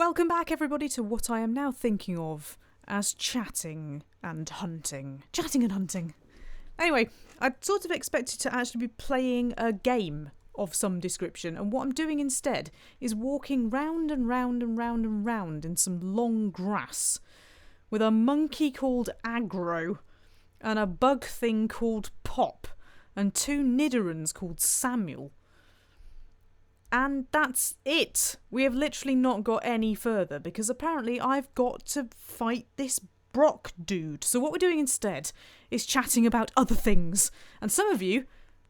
Welcome back, everybody, to what I am now thinking of as chatting and hunting. Chatting and hunting. Anyway, I'd sort of expected to actually be playing a game of some description, and what I'm doing instead is walking round and round and round and round in some long grass with a monkey called Aggro and a bug thing called Pop and two Nidorans called Samuel. And that's it. We have literally not got any further because apparently I've got to fight this Brock dude. So what we're doing instead is chatting about other things. And some of you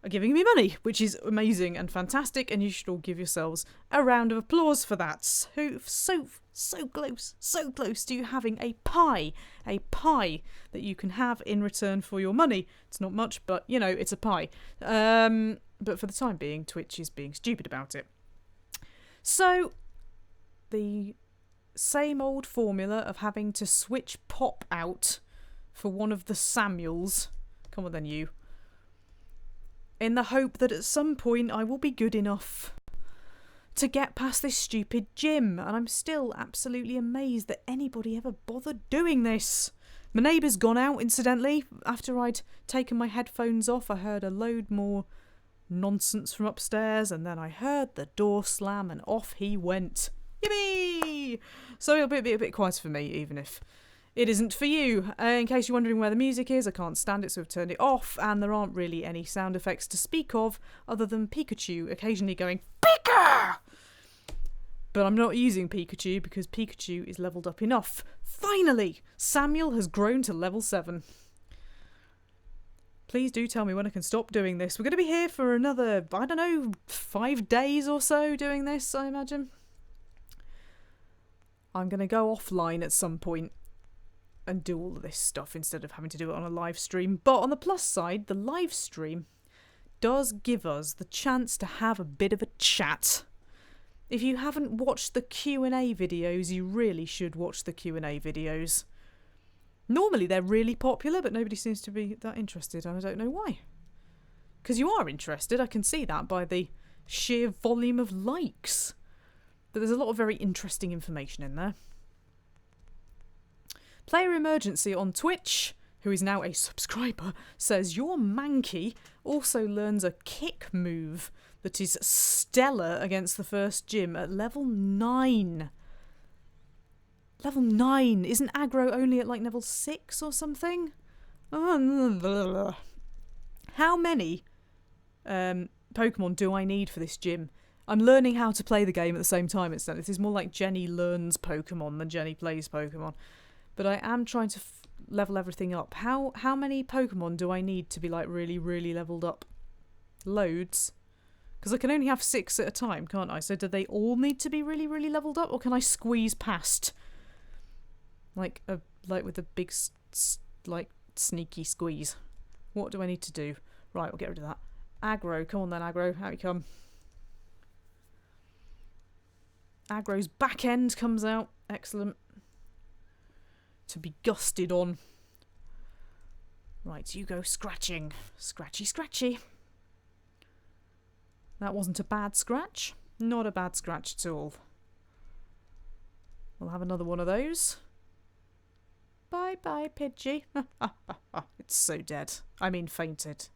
are giving me money, which is amazing and fantastic, and you should all give yourselves a round of applause for that. So close to you having a pie that you can have in return for your money. It's not much, but you know, it's a pie. But for the time being, Twitch is being stupid about it. So, the same old formula of having to switch Pop out for one of the Samuels. Come on then, you. In the hope that at some point I will be good enough to get past this stupid gym. And I'm still absolutely amazed that anybody ever bothered doing this. My neighbour's gone out, incidentally. After I'd taken my headphones off, I heard a load more nonsense from upstairs, and then I heard the door slam and off he went. Yippee! So it'll be a bit quiet for me, even if it isn't for you. In case you're wondering where the music is, I can't stand it, so I've turned it off, and there aren't really any sound effects to speak of other than Pikachu occasionally going Pika! But I'm not using Pikachu because Pikachu is leveled up enough. Finally! Samuel has grown to level 7. Please do tell me when I can stop doing this. We're going to be here for another, 5 days or so doing this, I imagine. I'm going to go offline at some point and do all of this stuff instead of having to do it on a live stream. But on the plus side, the live stream does give us the chance to have a bit of a chat. If you haven't watched the Q&A videos, you really should watch the Q&A videos. Normally they're really popular, but nobody seems to be that interested, and I don't know why. Because you are interested, I can see that by the sheer volume of likes. But there's a lot of very interesting information in there. Player Emergency on Twitch, who is now a subscriber, says your Mankey also learns a kick move that is stellar against the first gym at level 9. Level 9. Isn't Aggro only at like level 6 or something? How many Pokemon do I need for this gym? I'm learning how to play the game at the same time. This is more like Jenny learns Pokemon than Jenny plays Pokemon. But I am trying to level everything up. How many Pokemon do I need to be like really, really leveled up? Loads. Because I can only have 6 at a time, can't I? So do they all need to be really, really leveled up? Or can I squeeze past? Like with a big, sneaky squeeze. What do I need to do? Right, we'll get rid of that. Aggro, come on then, Aggro. Out you come. Aggro's back end comes out. Excellent. To be gusted on. Right, you go scratching. Scratchy, scratchy. That wasn't a bad scratch. Not a bad scratch at all. We'll have another one of those. Bye-bye, Pidgey. It's so dead. I mean fainted.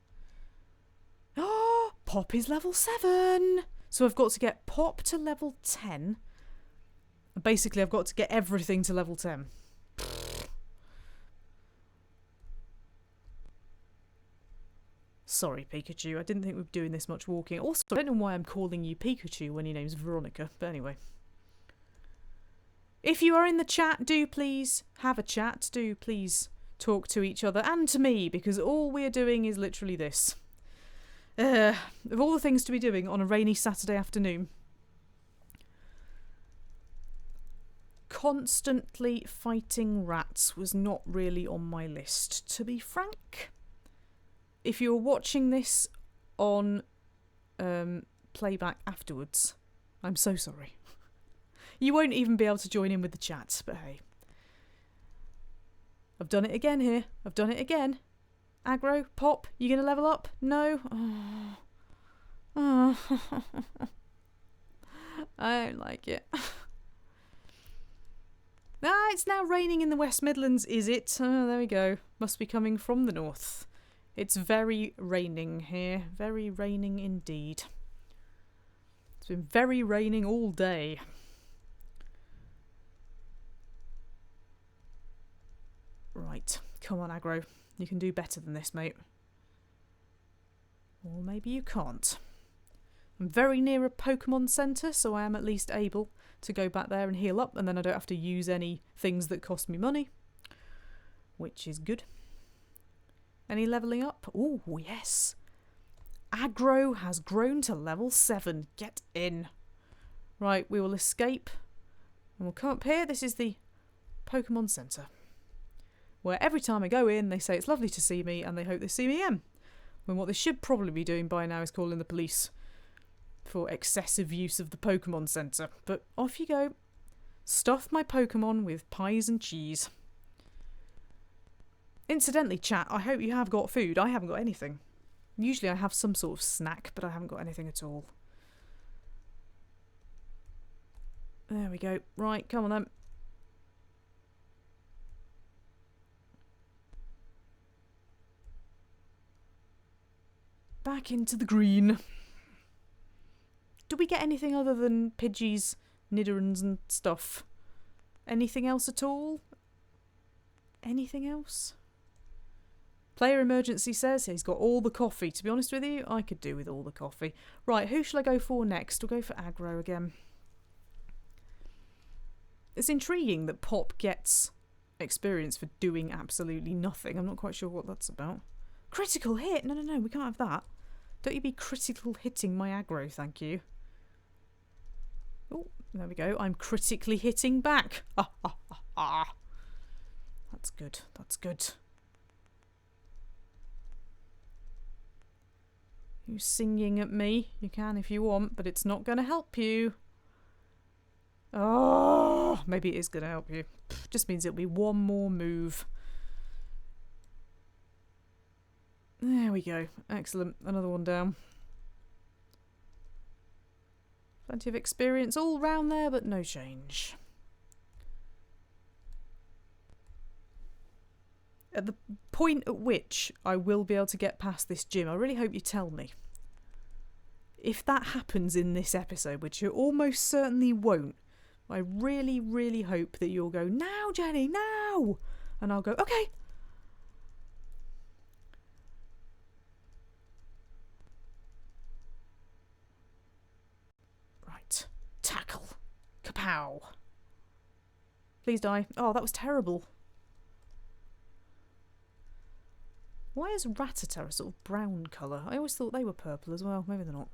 Oh, Pop is level 7. So I've got to get Pop to level 10. And basically I've got to get everything to level 10. Sorry, Pikachu. I didn't think we'd be doing this much walking. Also, I don't know why I'm calling you Pikachu when your name's Veronica. But anyway. If you are in the chat, do please have a chat. Do please talk to each other and to me, because all we're doing is literally this. Of all the things to be doing on a rainy Saturday afternoon, constantly fighting rats was not really on my list, to be frank. If you're watching this on playback afterwards, I'm so sorry. You won't even be able to join in with the chat, but hey. I've done it again here. I've done it again. Aggro, Pop, you gonna level up? No? Oh. I don't like it. it's now raining in the West Midlands, is it? Oh, there we go. Must be coming from the north. It's very raining here. Very raining indeed. It's been very raining all day. Right, come on, aggro. You can do better than this, mate. Or maybe you can't. I'm very near a Pokemon Centre, so I am at least able to go back there and heal up, and then I don't have to use any things that cost me money, which is good. Any levelling up? Oh, yes. Aggro has grown to level 7. Get in. Right, we will escape, and we'll come up here. This is the Pokemon Centre, where every time I go in, they say it's lovely to see me, and they hope they see me again. When what they should probably be doing by now is calling the police for excessive use of the Pokemon Centre. But off you go. Stuff my Pokemon with pies and cheese. Incidentally, chat, I hope you have got food. I haven't got anything. Usually I have some sort of snack, but I haven't got anything at all. There we go. Right, come on then. Back into the green. Do we get anything other than Pidgeys, Nidorans and stuff? Anything else at all? Anything else? Player Emergency says he's got all the coffee. To be honest with you, I could do with all the coffee. Right, who shall I go for next? We'll go for aggro again. It's intriguing that Pop gets experience for doing absolutely nothing. I'm not quite sure what that's about. Critical hit? No, we can't have that. Don't you be critical hitting my aggro, thank you. Oh, there we go. I'm critically hitting back. That's good. That's good. You singing at me? You can if you want, but it's not going to help you. Oh, maybe it is going to help you. Just means it'll be one more move. There we go. Excellent. Another one down. Plenty of experience all round there, but no change. At the point at which I will be able to get past this gym, I really hope you tell me. If that happens in this episode, which you almost certainly won't, I really, really hope that you'll go, now, Jenny, now! And I'll go, okay. Right. Tackle. Kapow. Please die. Oh, that was terrible. Why is Rattata a sort of brown colour? I always thought they were purple as well. Maybe they're not.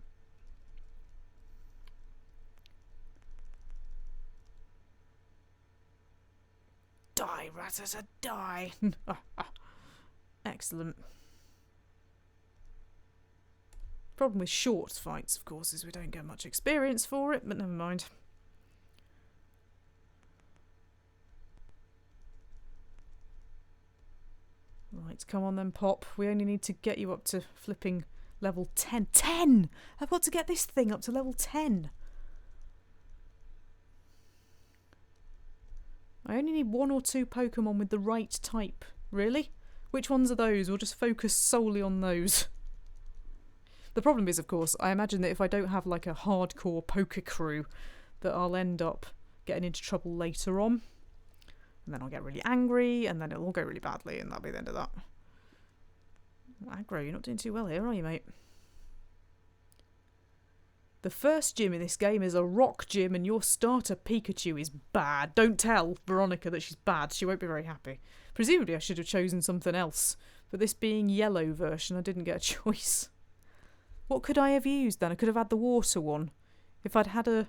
Die, Rattata, die! Excellent. Problem with short fights, of course, is we don't get much experience for it, but never mind. Right, come on then, Pop. We only need to get you up to flipping level 10. 10! I've got to get this thing up to level 10. I only need 1 or 2 Pokemon with the right type. Really? Which ones are those? We'll just focus solely on those. The problem is, of course, I imagine that if I don't have like a hardcore poker crew, that I'll end up getting into trouble later on. And then I'll get really angry, and then it'll all go really badly, and that'll be the end of that. Aggro, you're not doing too well here, are you, mate? The first gym in this game is a rock gym, and your starter Pikachu is bad. Don't tell Veronica that she's bad. She won't be very happy. Presumably I should have chosen something else. But this being yellow version, I didn't get a choice. What could I have used then? I could have had the water one. If I'd had a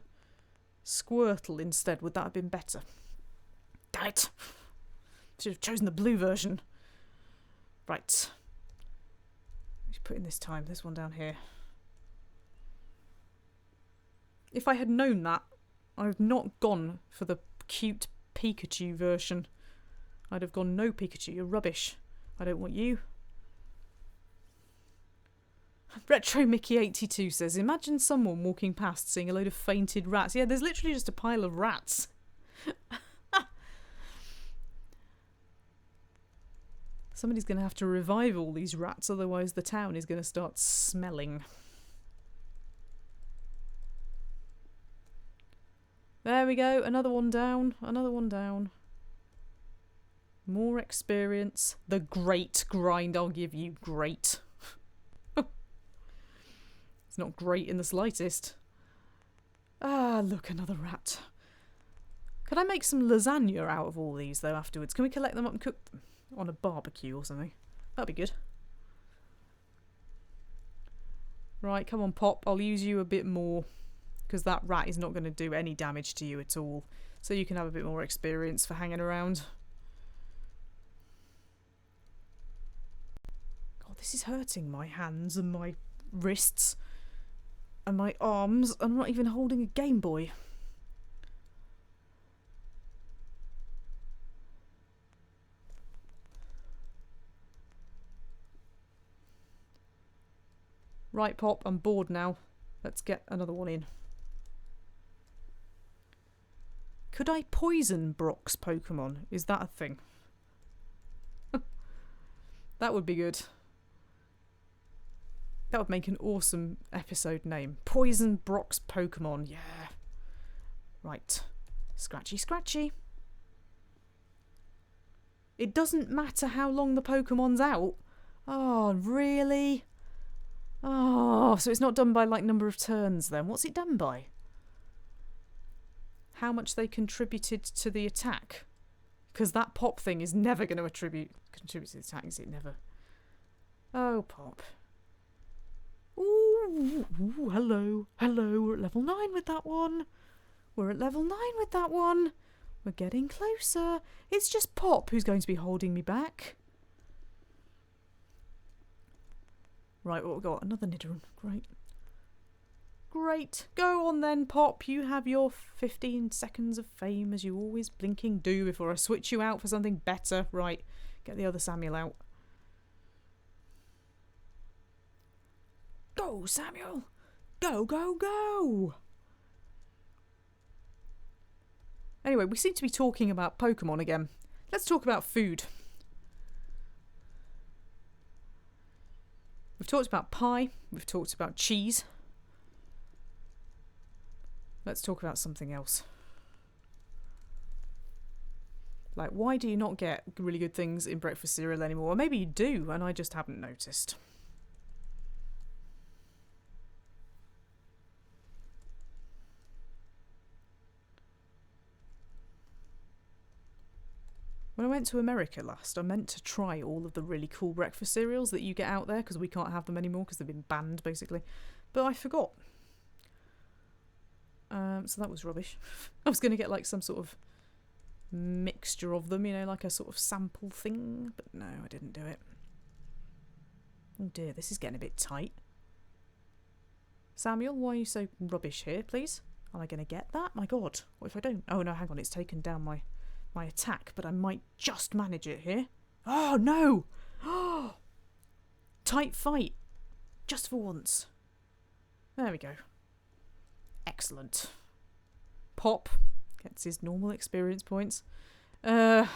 Squirtle instead, would that have been better? Damn it! Should have chosen the blue version. Right. Let's put in this time. This one down here. If I had known that, I've not gone for the cute Pikachu version. I'd have gone, no Pikachu, you're rubbish. I don't want you. Retro Mickey 82 says, imagine someone walking past seeing a load of fainted rats. Yeah, there's literally just a pile of rats. Somebody's going to have to revive all these rats, otherwise the town is going to start smelling. There we go, another one down, another one down. More experience. The great grind I'll give you, great. It's not great in the slightest. Ah, look, another rat. Could I make some lasagna out of all these, though, afterwards? Can we collect them up and cook them on a barbecue or something? That'd be good. Right, come on, Pop. I'll use you a bit more, because that rat is not going to do any damage to you at all. So you can have a bit more experience for hanging around. God, this is hurting my hands and my wrists and my arms. I'm not even holding a Game Boy. Right, Pop, I'm bored now. Let's get another one in. Could I poison Brock's Pokemon? Is that a thing? That would be good. That would make an awesome episode name. Poison Brock's Pokemon. Yeah. Right. Scratchy, scratchy. It doesn't matter how long the Pokemon's out. Oh, really? Oh, so it's not done by, like, number of turns then. What's it done by? How much they contributed to the attack. Because that Pop thing is never going to contribute to the attack, is it? Never. Oh, Pop. Ooh, ooh, hello. Hello, we're at level 9 with that one. We're at level 9 with that one. We're getting closer. It's just Pop who's going to be holding me back. Right, what we got? Another Nidoran. Great. Great. Go on then, Pop. You have your 15 seconds of fame as you always blinking do before I switch you out for something better. Right. Get the other Samuel out. Go, Samuel. Go, go, go. Anyway, we seem to be talking about Pokemon again. Let's talk about food. We've talked about pie. We've talked about cheese. Let's talk about something else. Like, why do you not get really good things in breakfast cereal anymore? Or maybe you do, and I just haven't noticed. When I went to America last, I meant to try all of the really cool breakfast cereals that you get out there, because we can't have them anymore because they've been banned, basically. But I forgot. So that was rubbish. I was going to get like some sort of mixture of them, you know, like a sort of sample thing. But no, I didn't do it. Oh dear, this is getting a bit tight. Samuel, why are you so rubbish here, please? Am I going to get that? My God, what if I don't? Oh no, hang on, it's taken down my attack, but I might just manage it here. Oh no! Oh, tight fight. Just for once. There we go. Excellent. Pop gets his normal experience points. What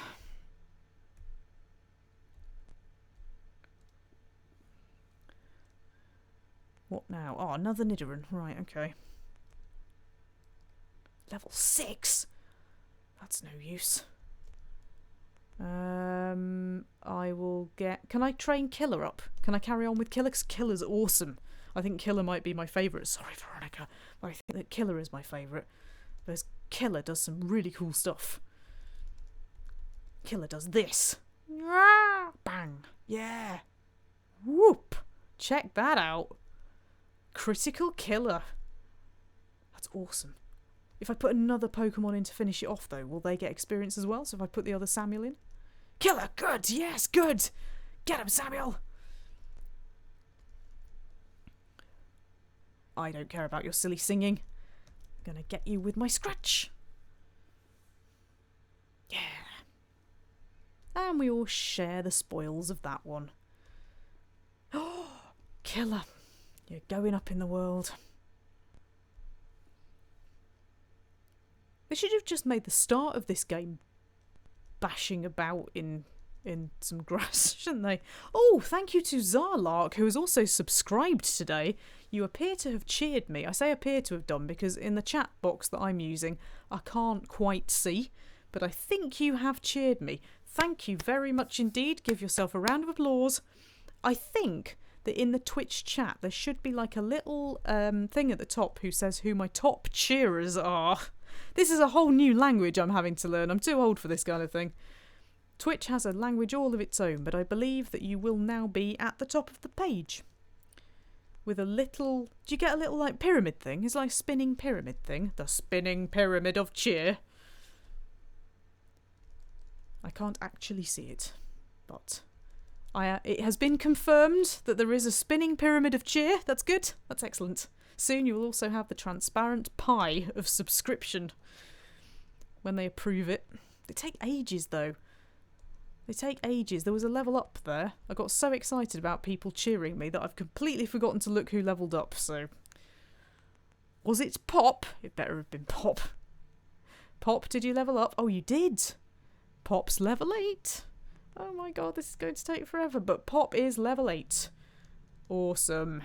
now? Oh, another Nidoran. Right, okay. Level 6? That's no use. I will get... Can I train Killer up? Can I carry on with Killer? Because Killer's awesome. I think Killer might be my favourite. Sorry, Veronica. But I think that Killer is my favourite. Because Killer does some really cool stuff. Killer does this. Bang. Yeah. Whoop. Check that out. Critical Killer. That's awesome. If I put another Pokemon in to finish it off, though, will they get experience as well? So if I put the other Samuel in? Killer, good! Yes, good! Get him, Samuel! I don't care about your silly singing. I'm gonna get you with my scratch. Yeah. And we all share the spoils of that one. Oh, Killer. You're going up in the world. They should have just made the start of this game bashing about in in some grass, shouldn't they? Oh, thank you to Zarlark, who has also subscribed today. You appear to have cheered me. I say appear to have done because in the chat box that I'm using, I can't quite see, but I think you have cheered me. Thank you very much indeed. Give yourself a round of applause. I think that in the Twitch chat, there should be like a little thing at the top who says who my top cheerers are. This is a whole new language I'm having to learn. I'm too old for this kind of thing. Twitch has a language all of its own, but I believe that you will now be at the top of the page. With a little... Do you get a little, like, pyramid thing? It's like a spinning pyramid thing. The spinning pyramid of cheer. I can't actually see it, but... it has been confirmed that there is a spinning pyramid of cheer. That's good. That's excellent. Soon you will also have the transparent pie of subscription when they approve it. They take ages, though. They take ages. There was a level up there. I got so excited about people cheering me that I've completely forgotten to look who leveled up, so... Was it Pop? It better have been Pop. Pop, did you level up? Oh, you did. Pop's level 8. Oh my god, this is going to take forever. But Pop is level 8. Awesome.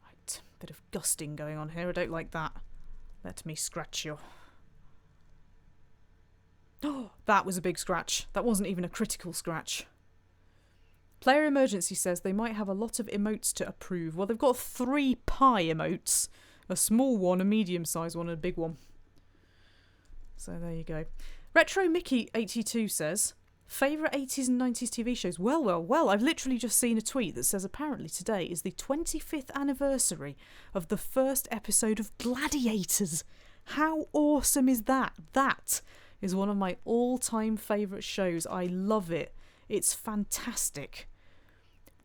Right, bit of gusting going on here. I don't like that. Let me scratch you. Oh, that was a big scratch. That wasn't even a critical scratch. Player Emergency says they might have a lot of emotes to approve. Well, they've got 3 pie emotes. A small one, a medium-sized one, and a big one. So there you go. Retro Mickey 82 says, favourite 80s and 90s TV shows? Well, I've literally just seen a tweet that says apparently today is the 25th anniversary of the first episode of Gladiators. How awesome is that? That is one of my all-time favourite shows. I love it. It's fantastic.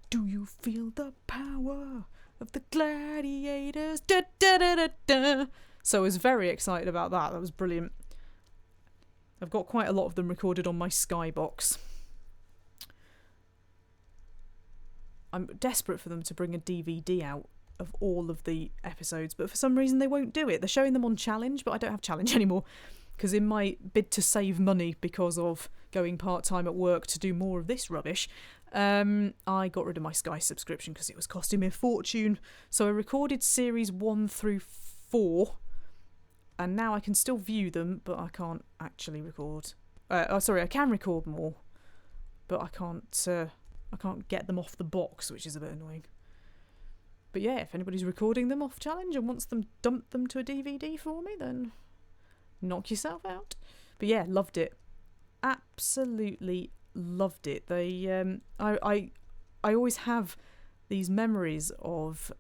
Do you feel the power of the gladiators? Da, da, da, da, da. So I was very excited about that. That was brilliant. I've got quite a lot of them recorded on my Skybox. I'm desperate for them to bring a DVD out of all of the episodes, but for some reason they won't do it. They're showing them on Challenge, but I don't have Challenge anymore. Because in my bid to save money because of going part-time at work to do more of this rubbish, I got rid of my Sky subscription because it was costing me a fortune. So I recorded series 1 through 4, and now I can still view them, but I can't actually record. I can record more, but I can't get them off the box, which is a bit annoying. But yeah, if anybody's recording them off Challenge and wants them dumped them to a DVD for me, then knock yourself out. But yeah, loved it. Absolutely loved it. They I always have these memories of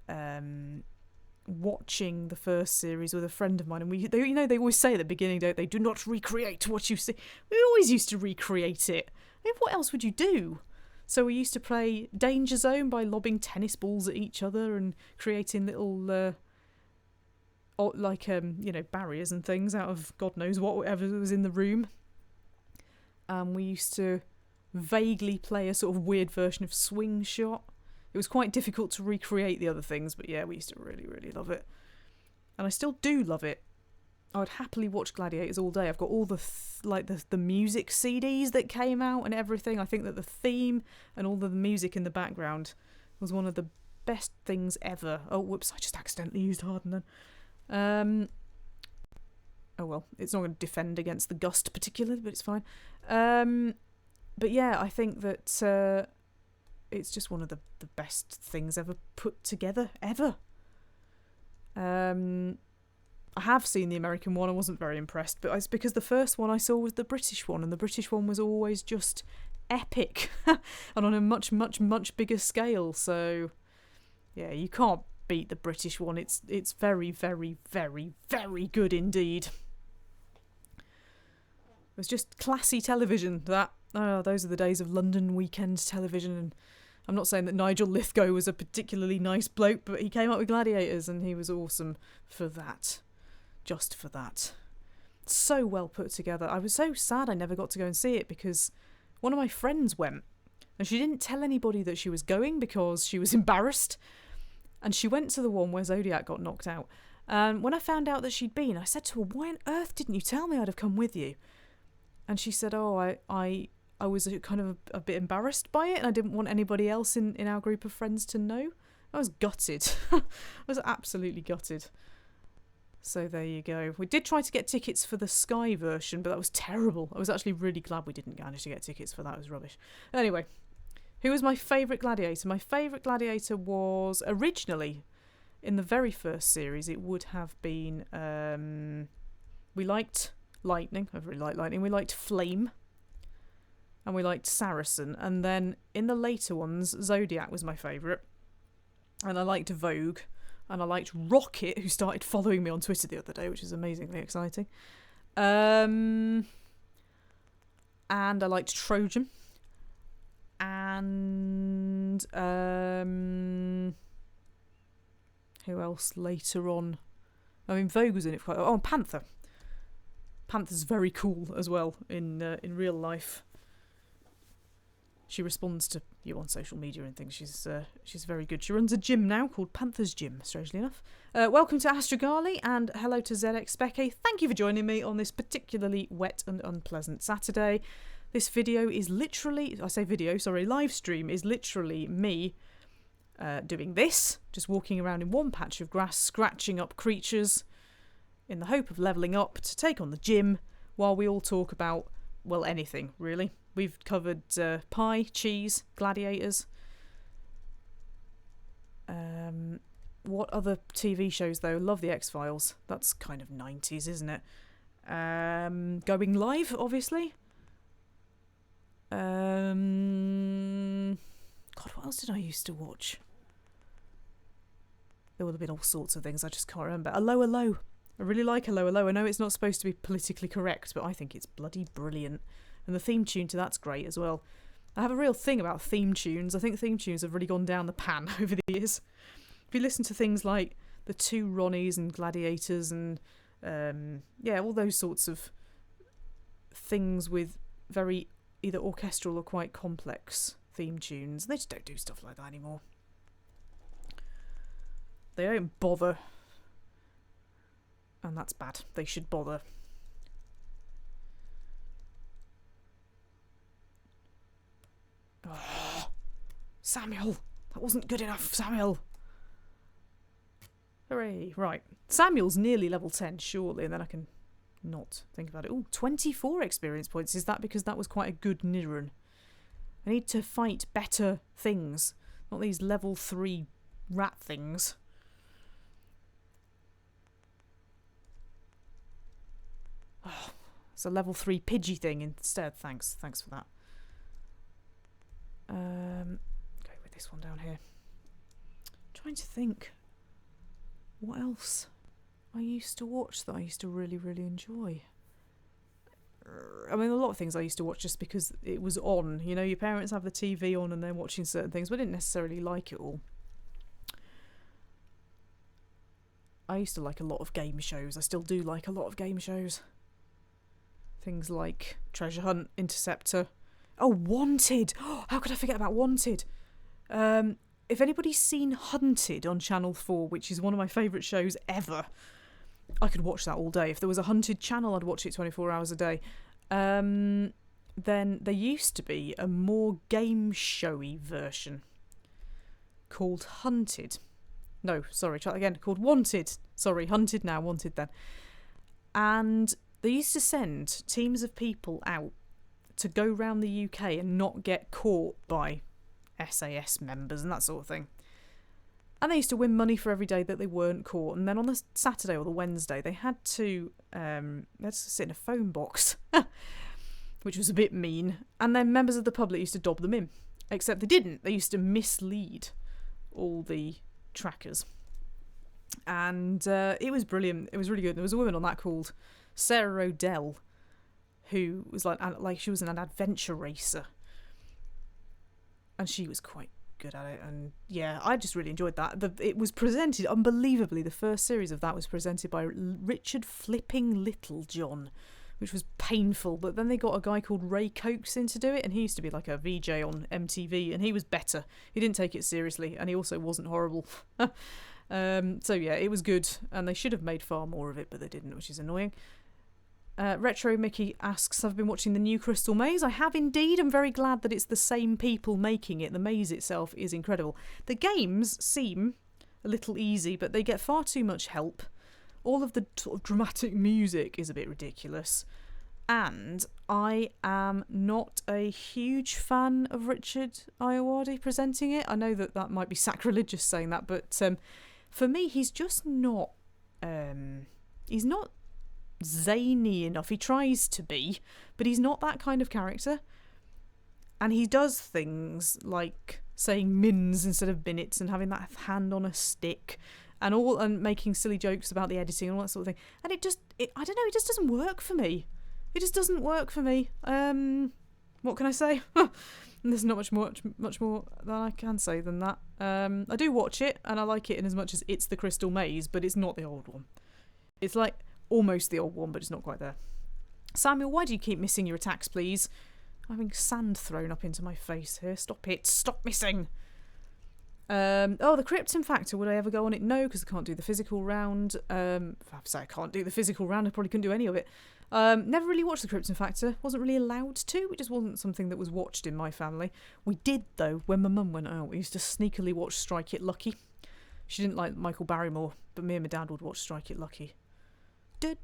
watching the first series with a friend of mine, and they always say at the beginning, don't they, do not recreate what you see. We always used to recreate it. I mean, what else would you do? So we used to play Danger Zone by lobbing tennis balls at each other and creating little barriers and things out of God knows whatever was in the room. We used to vaguely play a sort of weird version of Swing Shot. It was quite difficult to recreate the other things, but yeah, we used to really, really love it. And I still do love it. I would happily watch Gladiators all day. I've got all the music CDs that came out and everything. I think that the theme and all the music in the background was one of the best things ever. Oh, whoops, I just accidentally used Harden then. Oh well, it's not going to defend against the gust particularly, but it's fine. But yeah, I think that it's just one of the best things ever put together, ever. I have seen the American one. I wasn't very impressed, but it's because the first one I saw was the British one, and the British one was always just epic and on a much, much, much bigger scale. So yeah, you can't beat the British one. It's very, very, very, very good indeed. It was just classy television. Those are the days of London weekend television. And I'm not saying that Nigel Lithgow was a particularly nice bloke, but he came up with Gladiators and he was awesome for that. Just for that. So well put together. I was so sad I never got to go and see it because one of my friends went and she didn't tell anybody that she was going because she was embarrassed. And she went to the one where Zodiac got knocked out. And when I found out that she'd been, I said to her, "Why on earth didn't you tell me I'd have come with you?" And she said, "Oh, I was kind of a bit embarrassed by it, and I didn't want anybody else in our group of friends to know." I was gutted. I was absolutely gutted. So there you go. We did try to get tickets for the Sky version, but that was terrible. I was actually really glad we didn't manage to get tickets for that. It was rubbish. Anyway, who was my favourite gladiator? My favourite gladiator was originally, in the very first series, it would have been... we liked Lightning. I really liked Lightning. We liked Flame. And we liked Saracen. And then in the later ones, Zodiac was my favourite. And I liked Vogue. And I liked Rocket, who started following me on Twitter the other day, which is amazingly exciting. And I liked Trojan. And who else later on? I mean, Vogue was in it for quite... Oh, and Panther. Panther's very cool as well in real life. She responds to you on social media and things. She's very good. She runs a gym now called Panther's Gym, strangely enough. Welcome to Astrogali and hello to ZX Becky. Thank you for joining me on this particularly wet and unpleasant Saturday. This video is literally, live stream is literally me doing this, just walking around in one patch of grass, scratching up creatures in the hope of levelling up to take on the gym while we all talk about, well, anything, really. We've covered pie, cheese, gladiators. What other TV shows, though? Love The X-Files. That's kind of 90s, isn't it? Going Live, obviously. God, what else did I used to watch? There would have been all sorts of things, I just can't remember. Hello, Hello. I really like Hello, Hello. I know it's not supposed to be politically correct, but I think it's bloody brilliant. And the theme tune to that's great as well. I have a real thing about theme tunes. I think theme tunes have really gone down the pan over the years. If you listen to things like the Two Ronnies and Gladiators and, all those sorts of things with very either orchestral or quite complex theme tunes, they just don't do stuff like that anymore. They don't bother. And that's bad. They should bother. Oh, Samuel! That wasn't good enough, Samuel! Hooray. Right. Samuel's nearly level 10, surely, and then I can not think about it. Oh, 24 experience points. Is that because that was quite a good Nirun? I need to fight better things, not these level 3 rat things. Oh, it's a level 3 Pidgey thing instead. Thanks for that. Go with this one down here. Trying to think what else I used to watch that I used to really, really enjoy. I mean, a lot of things I used to watch just because it was on. You know, your parents have the TV on and they're watching certain things, but I didn't necessarily like it all. I used to like a lot of game shows. I still do like a lot of game shows. Things like Treasure Hunt, Interceptor. Oh, Wanted! Oh, how could I forget about Wanted? If anybody's seen Hunted on Channel 4, which is one of my favourite shows ever, I could watch that all day. If there was a Hunted channel, I'd watch it 24 hours a day. Then there used to be a more game showy version called Hunted. No, sorry, try that again. Called Wanted. Sorry, Hunted now, Wanted then. And they used to send teams of people out to go round the UK and not get caught by SAS members and that sort of thing. And they used to win money for every day that they weren't caught. And then on the Saturday or the Wednesday, they had to sit in a phone box, which was a bit mean. And then members of the public used to dob them in. Except they didn't. They used to mislead all the trackers. And it was brilliant. It was really good. There was a woman on that called Sarah Odell, who was like she was an adventure racer. And she was quite good at it, and yeah, I just really enjoyed that. It was presented unbelievably. The first series of that was presented by Richard Flipping Littlejohn, which was painful. But then they got a guy called Ray Cokes in to do it, and he used to be like a VJ on MTV, and he was better. He didn't take it seriously, and he also wasn't horrible. So yeah, it was good, and they should have made far more of it, but they didn't, which is annoying. Retro Mickey asks, I've been watching the new Crystal Maze. I have indeed. I'm very glad that it's the same people making it. The maze itself is incredible. The games seem a little easy, but they get far too much help. All of the sort of dramatic music is a bit ridiculous. And I am not a huge fan of Richard Ayoade presenting it. I know that might be sacrilegious saying that, but for me, he's just not... he's not zany enough. He tries to be, but he's not that kind of character. And he does things like saying mins instead of minutes and having that hand on a stick and making silly jokes about the editing and all that sort of thing. And I don't know, it just doesn't work for me. It just doesn't work for me. What can I say? There's not much more than I can say than that. I do watch it and I like it in as much as it's the Crystal Maze, but it's not the old one. It's like almost the old one, but it's not quite there. Samuel, why do you keep missing your attacks, please? I'm having sand thrown up into my face here. Stop it. Stop missing. The Krypton Factor. Would I ever go on it? No, because I can't do the physical round. If I say I can't do the physical round, I probably couldn't do any of it. Never really watched the Krypton Factor. Wasn't really allowed to. It just wasn't something that was watched in my family. We did, though, when my mum went out. We used to sneakily watch Strike It Lucky. She didn't like Michael Barrymore, but me and my dad would watch Strike It Lucky. Yeah,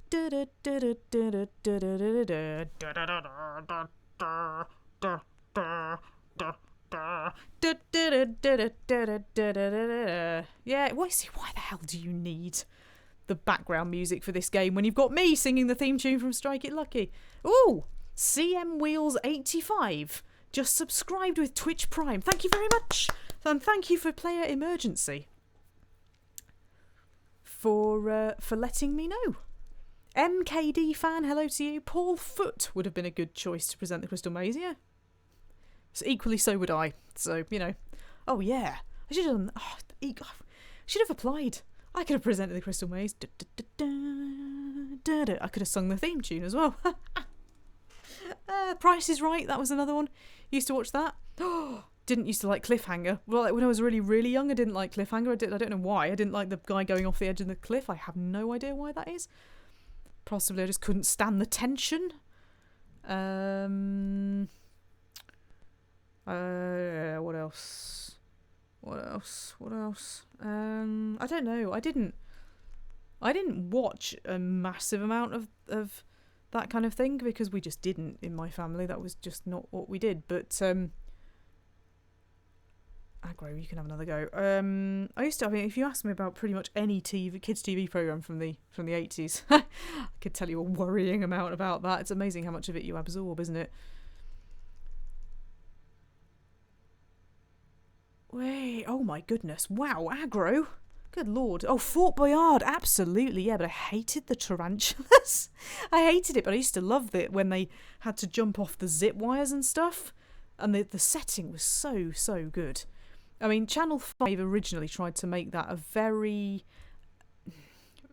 why the hell do you need the background music for this game when you've got me singing the theme tune from Strike It Lucky? Ooh, CM Wheels 85 just subscribed with Twitch Prime. Thank you very much, and thank you for Player Emergency for letting me know. MKD fan, hello to you. Paul Foot would have been a good choice to present the Crystal Maze, yeah. So equally so would I. So, you know. Oh, yeah. I should have done... should have applied. I could have presented the Crystal Maze. I could have sung the theme tune as well. Price is Right, that was another one. Used to watch that. Didn't used to like Cliffhanger. Well, when I was really, really young, I didn't like Cliffhanger. I don't know why. I didn't like the guy going off the edge of the cliff. I have no idea why that is. Possibly I just couldn't stand the tension. What else? I don't know. I didn't watch a massive amount of that kind of thing because we just didn't in my family. That was just not what we did. But Aggro, you can have another go. If you ask me about pretty much any kids TV program from the 80s, I could tell you a worrying amount about that. It's amazing how much of it you absorb, isn't it? Wait, oh my goodness. Wow, Aggro. Good lord. Oh, Fort Boyard, absolutely, yeah, but I hated the tarantulas. I hated it, but I used to love it when they had to jump off the zip wires and stuff. And the setting was so, so good. I mean, Channel 5 originally tried to make that a very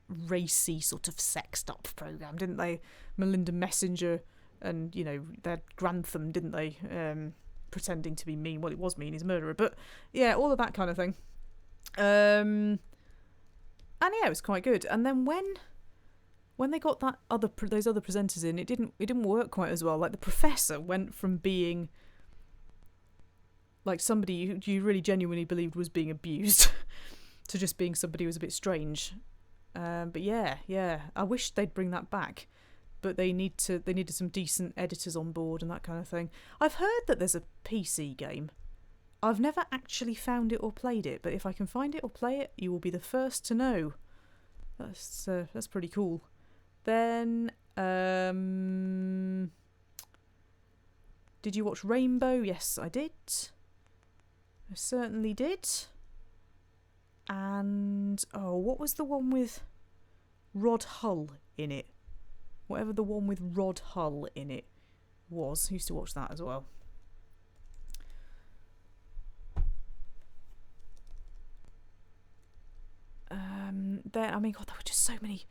racy sort of sexed up programme, didn't they? Melinda Messenger and, you know, they had Grantham, didn't they? Pretending to be mean. Well, it was mean, he's a murderer. But, yeah, all of that kind of thing. And, yeah, it was quite good. And then when they got those other presenters in, it didn't work quite as well. Like, the Professor went from being... like somebody who you really genuinely believed was being abused to just being somebody who was a bit strange. But yeah, I wish they'd bring that back. But they needed some decent editors on board and that kind of thing. I've heard that there's a PC game. I've never actually found it or played it, but if I can find it or play it, you will be the first to know. That's pretty cool. Then did you watch Rainbow? Yes, I did. I certainly did. And, what was the one with Rod Hull in it? Whatever the one with Rod Hull in it was. I used to watch that as well. There were just so many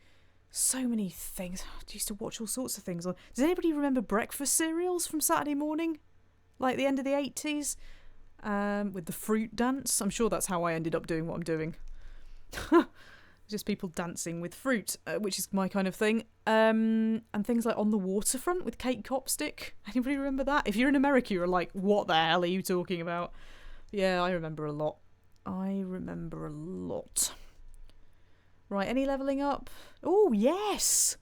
things. I used to watch all sorts of things. Does anybody remember breakfast cereals from Saturday morning? Like the end of the 80s? With the fruit dance. I'm sure that's how I ended up doing what I'm doing. Just people dancing with fruit, which is my kind of thing. And things like On the Waterfront with Kate Copstick. Anybody remember that? If you're in America, you're like, what the hell are you talking about? Yeah, I remember a lot. Right, any levelling up? Oh, yes!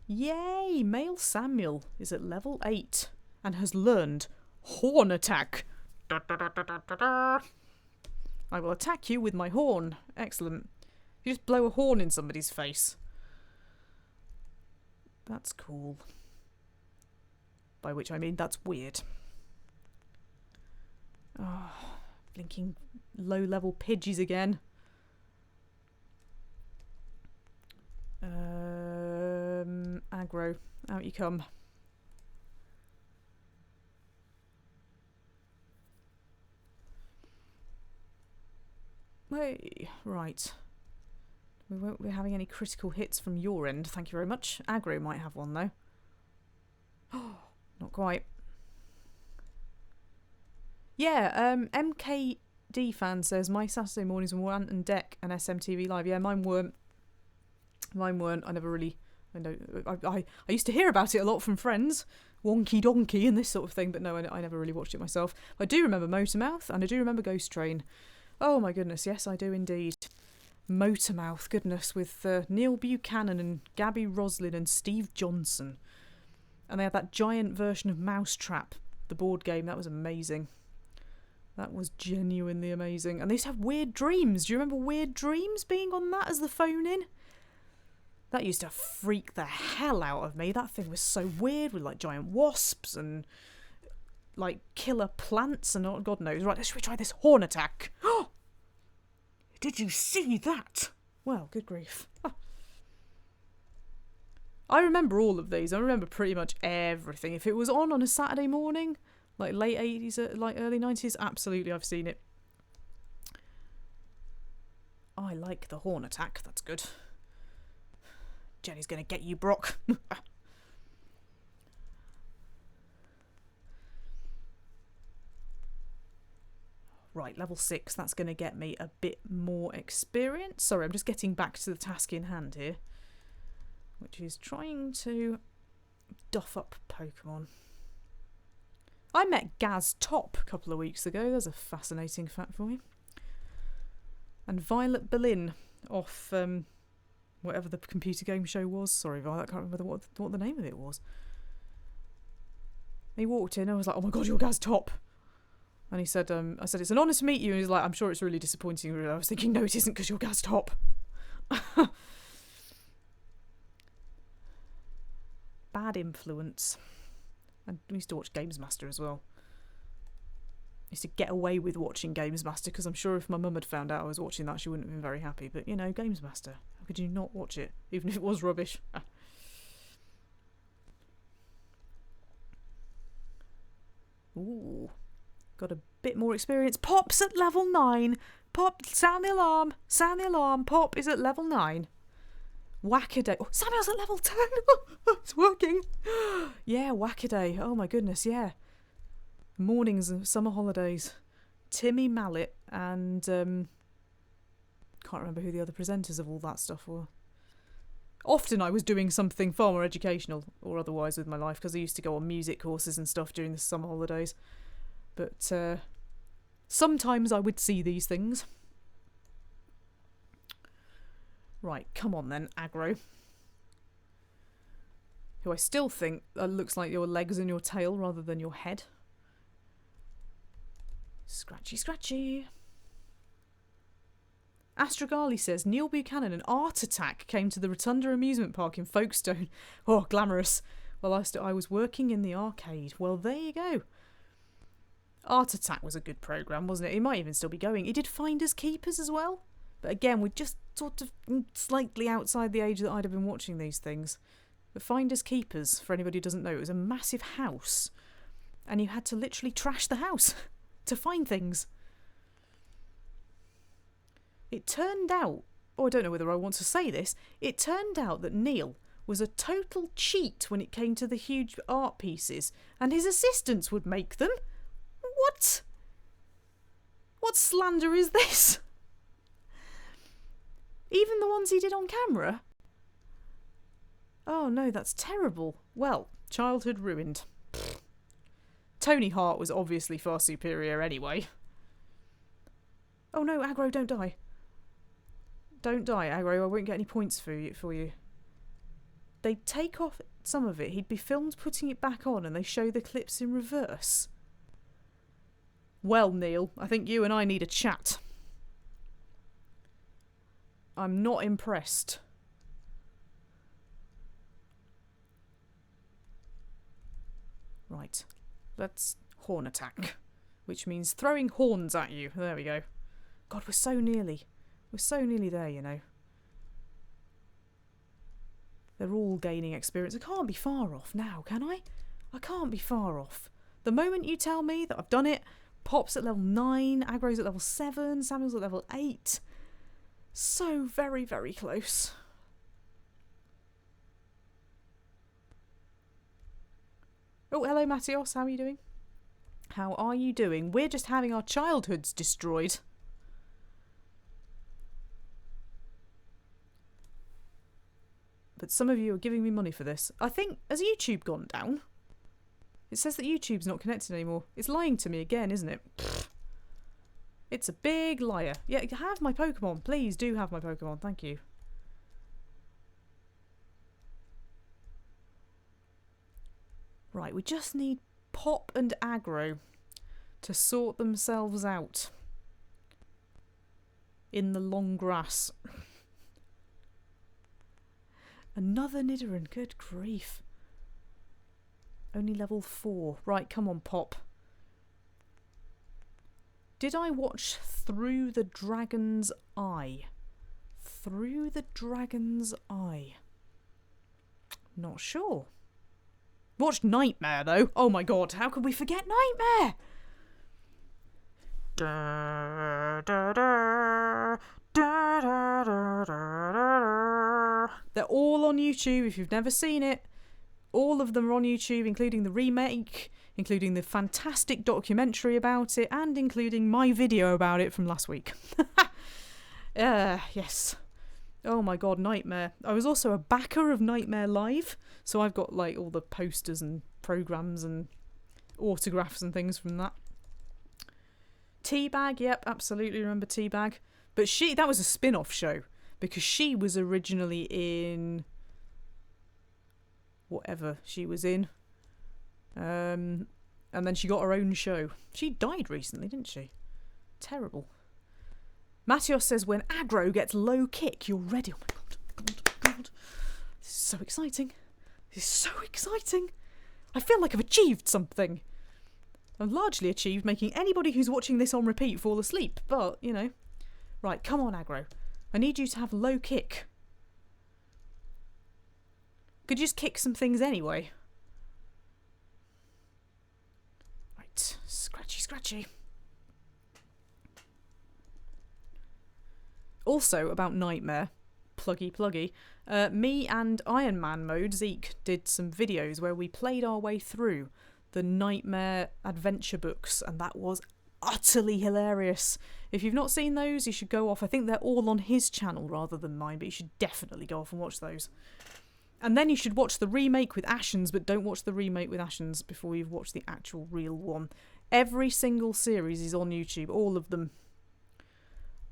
Yay! Male Samuel is at level 8 and has learned Horn Attack. I will attack you with my horn. Excellent. You just blow a horn in somebody's face. That's cool. By which I mean that's weird. Oh, blinking low-level Pidgeys again. Aggro. Out you come. Hey, right. We won't be having any critical hits from your end, thank you very much. Aggro might have one, though. Oh, not quite. Yeah, MKD fan says, my Saturday mornings were Ant and Deck and SMTV Live. Yeah, mine weren't. I never really... I used to hear about it a lot from friends. Wonky Donkey and this sort of thing, but no, I never really watched it myself. I do remember Motormouth, and I do remember Ghost Train. Oh my goodness, yes, I do indeed. Motormouth, goodness, with Neil Buchanan and Gabby Roslin and Steve Johnson. And they had that giant version of Mousetrap, the board game. That was amazing. That was genuinely amazing. And they used to have Weird Dreams. Do you remember Weird Dreams being on that as the phone-in? That used to freak the hell out of me. That thing was so weird with like giant wasps and like killer plants and God knows. Right, should we try this horn attack? Oh! Did you see that? Well, good grief. Oh. I remember all of these. I remember pretty much everything. If it was on a Saturday morning, like late 80s, like early 90s, absolutely I've seen it. I like the horn attack. That's good. Jenny's going to get you, Brock. Right, level 6. That's going to get me a bit more experience. Sorry, I'm just getting back to the task in hand here, which is trying to duff up Pokemon. I met Gaz Top a couple of weeks ago. There's a fascinating fact for you. And Violet Berlin off... whatever the computer game show was. Sorry, Violet, I can't remember what the name of it was. He walked in, I was like, oh my god, you're Gaz Top. And he said, I said, it's an honour to meet you. And he's like, I'm sure it's really disappointing. I was thinking, no, it isn't, because you're Gaz Top. Bad influence. And we used to watch Games Master as well. I used to get away with watching Games Master, because I'm sure if my mum had found out I was watching that, she wouldn't have been very happy. But, you know, Games Master. How could you not watch it, even if it was rubbish? Ooh. Got a bit more experience. Pop's at level 9. Pop, sound the alarm. Sound the alarm. Pop is at level 9. Whackaday. Oh, Samuel's at level 10. It's working. Yeah, Whackaday. Oh my goodness, yeah. Mornings and summer holidays. Timmy Mallet and can't remember who the other presenters of all that stuff were. Often I was doing something far more educational or otherwise with my life, because I used to go on music courses and stuff during the summer holidays. But sometimes I would see these things. Right, come on then, Aggro. Who I still think looks like your legs and your tail rather than your head. Scratchy, scratchy. Astrogali says, Neil Buchanan, an art attack came to the Rotunda amusement park in Folkestone. Oh, glamorous. Well, I was working in the arcade. Well, there you go. Art Attack was a good programme, wasn't it? It might even still be going. It did Finders Keepers as well. But again, we're just sort of slightly outside the age that I'd have been watching these things. But Finders Keepers, for anybody who doesn't know, it was a massive house. And you had to literally trash the house to find things. It turned out, I don't know whether I want to say this, it turned out that Neil was a total cheat when it came to the huge art pieces, and his assistants would make them. What? What slander is this? Even the ones he did on camera? Oh no, that's terrible. Well, childhood ruined. Tony Hart was obviously far superior anyway. Oh no, Aggro, don't die. Don't die, Aggro. I won't get any points for you. They take off some of it. He'd be filmed putting it back on and they show the clips in reverse. Well, Neil, I think you and I need a chat. I'm not impressed. Right. Let's horn attack. Which means throwing horns at you. There we go. God, we're so nearly. We're so nearly there, you know. They're all gaining experience. I can't be far off now, can I? I can't be far off. The moment you tell me that I've done it, Pop's at level 9, Aggro's at level 7, Samuel's at level 8. So very, very close. Oh, hello, Matthios. How are you doing? How are you doing? We're just having our childhoods destroyed. But some of you are giving me money for this. I think, has YouTube gone down? It says that YouTube's not connected anymore. It's lying to me again, isn't it? Pfft. It's a big liar. Yeah, have my Pokemon. Please do have my Pokemon. Thank you. Right, we just need Pop and Aggro to sort themselves out in the long grass. Another Nidoran, good grief. Only level 4. Right, come on, Pop. Did I watch Through the Dragon's Eye? Through the Dragon's Eye. Not sure. Watched Nightmare, though. Oh my god, how could we forget Nightmare? Da, da, da, da, da, da, da. They're all on YouTube if you've never seen it. All of them are on YouTube, including the remake, including the fantastic documentary about it, and including my video about it from last week. Yes. Oh my god, Nightmare. I was also a backer of Nightmare Live, so I've got like all the posters and programs and autographs and things from that. Teabag, yep, absolutely remember Teabag. But that was a spin-off show, because she was originally in whatever she was in. And then she got her own show. She died recently, didn't she? Terrible. Matthios says, when Aggro gets low kick, you're ready. Oh my god, oh my god, oh my god. This is so exciting. This is so exciting. I feel like I've achieved something. I've largely achieved making anybody who's watching this on repeat fall asleep, but, you know. Right, come on, Aggro. I need you to have low kick. Could you just kick some things anyway? Right, scratchy, scratchy. Also, about Nightmare, pluggy, me and Iron Man Mode, Zeke, did some videos where we played our way through the Nightmare adventure books, and that was utterly hilarious. If you've not seen those, you should go off. I think they're all on his channel rather than mine, but you should definitely go off and watch those. And then you should watch the remake with Ashens, but don't watch the remake with Ashens before you've watched the actual real one. Every single series is on YouTube, all of them.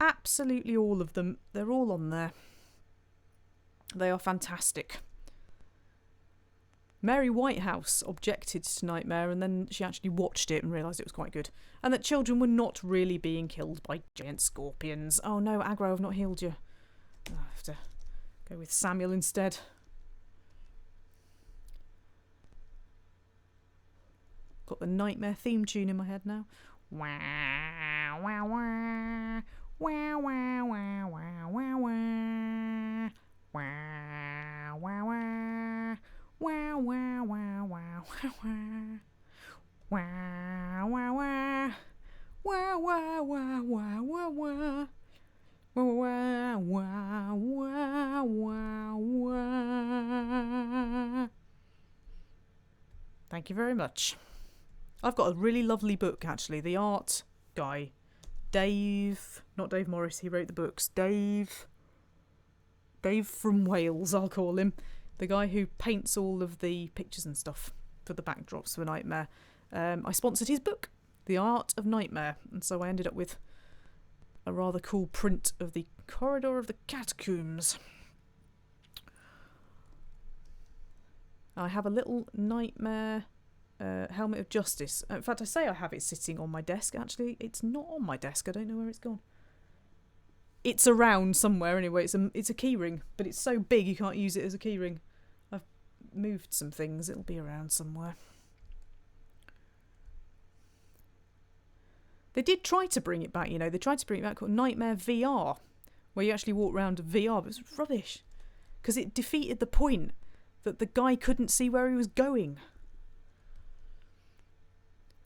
Absolutely all of them. They're all on there. They are fantastic. Mary Whitehouse objected to Nightmare, and then she actually watched it and realised it was quite good. And that children were not really being killed by giant scorpions. Oh no, Aggro, I've not healed you. I have to go with Samuel instead. Got the Nightmare theme tune in my head now. Wah, wah, wah. Wah, wah, wah, wah, wah, wah. Wah, wah, wah. Wah, wah, wah, wah, wah, wah. Wah, wah, wah. Wah, wah, wah, wah, wah, wah. Wah, wah, wah, wah, wah. Thank you very much. I've got a really lovely book, actually. The art guy, Dave, not Dave Morris, he wrote the books. Dave, Dave from Wales, I'll call him. The guy who paints all of the pictures and stuff for the backdrops for Nightmare. I sponsored his book, The Art of Nightmare, and so I ended up with a rather cool print of the corridor of the catacombs. I have a little Nightmare helmet of justice. In fact, I say I have it sitting on my desk. Actually, it's not on my desk. I don't know where it's gone. It's around somewhere anyway. It's a key ring, but it's so big you can't use it as a key ring. I've moved some things. It'll be around somewhere. They did try to bring it back, you know. They tried to bring it back called Nightmare VR, where you actually walk around VR, but it was rubbish. Because it defeated the point that the guy couldn't see where he was going.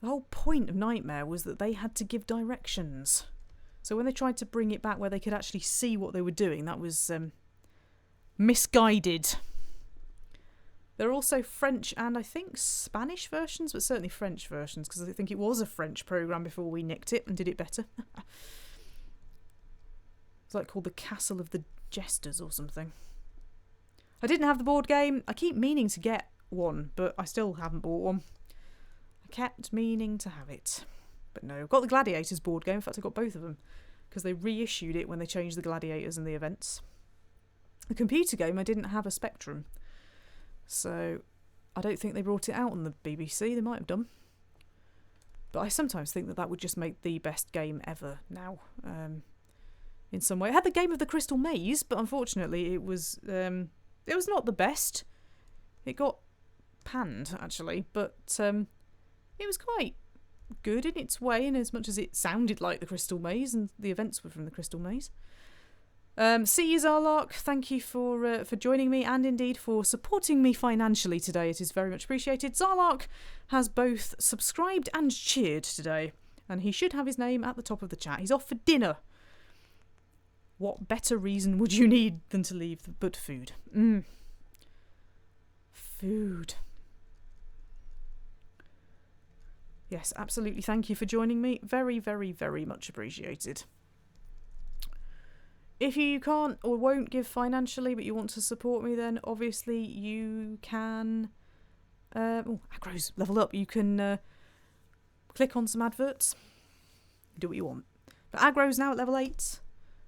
The whole point of Nightmare was that they had to give directions. So when they tried to bring it back where they could actually see what they were doing, that was misguided. There are also French and I think Spanish versions, but certainly French versions, because I think it was a French programme before we nicked it and did it better. It's like called The Castle of the Jesters or something. I didn't have the board game. I keep meaning to get one, but I still haven't bought one. I kept meaning to have it. But no, I've got the Gladiators board game. In fact, I got both of them because they reissued it when they changed the Gladiators and the events. The computer game, I didn't have a Spectrum. So I don't think they brought it out on the BBC. They might have done. But I sometimes think that would just make the best game ever now. In some way. It had the game of the Crystal Maze, but unfortunately it was not the best. It got panned, actually. But it was quite good in its way, in as much as it sounded like the Crystal Maze and the events were from the Crystal Maze. See you, Zarlark. Thank you for joining me and indeed for supporting me financially today. It is very much appreciated. Zarlark has both subscribed and cheered today, and he should have his name at the top of the chat. He's off for dinner. What better reason would you need than to leave but food? Food. Yes, absolutely. Thank you for joining me. Very, very, very much appreciated. If you can't or won't give financially, but you want to support me, then obviously you can... Aggro's level up. You can click on some adverts. Do what you want. But Aggro's now at level 8.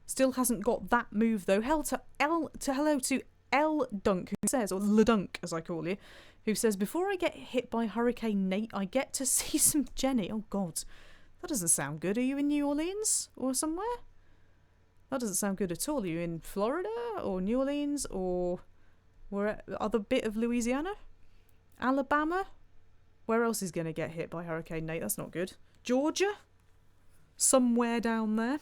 Still hasn't got that move, though. Hello to L Dunk, who says, or Ledunk, as I call you, who says, before I get hit by Hurricane Nate, I get to see some Jenny. Oh, God. That doesn't sound good. Are you in New Orleans or somewhere? That doesn't sound good at all. Are you in Florida or New Orleans or where other bit of Louisiana? Alabama? Where else is going to get hit by Hurricane Nate? That's not good. Georgia? Somewhere down there.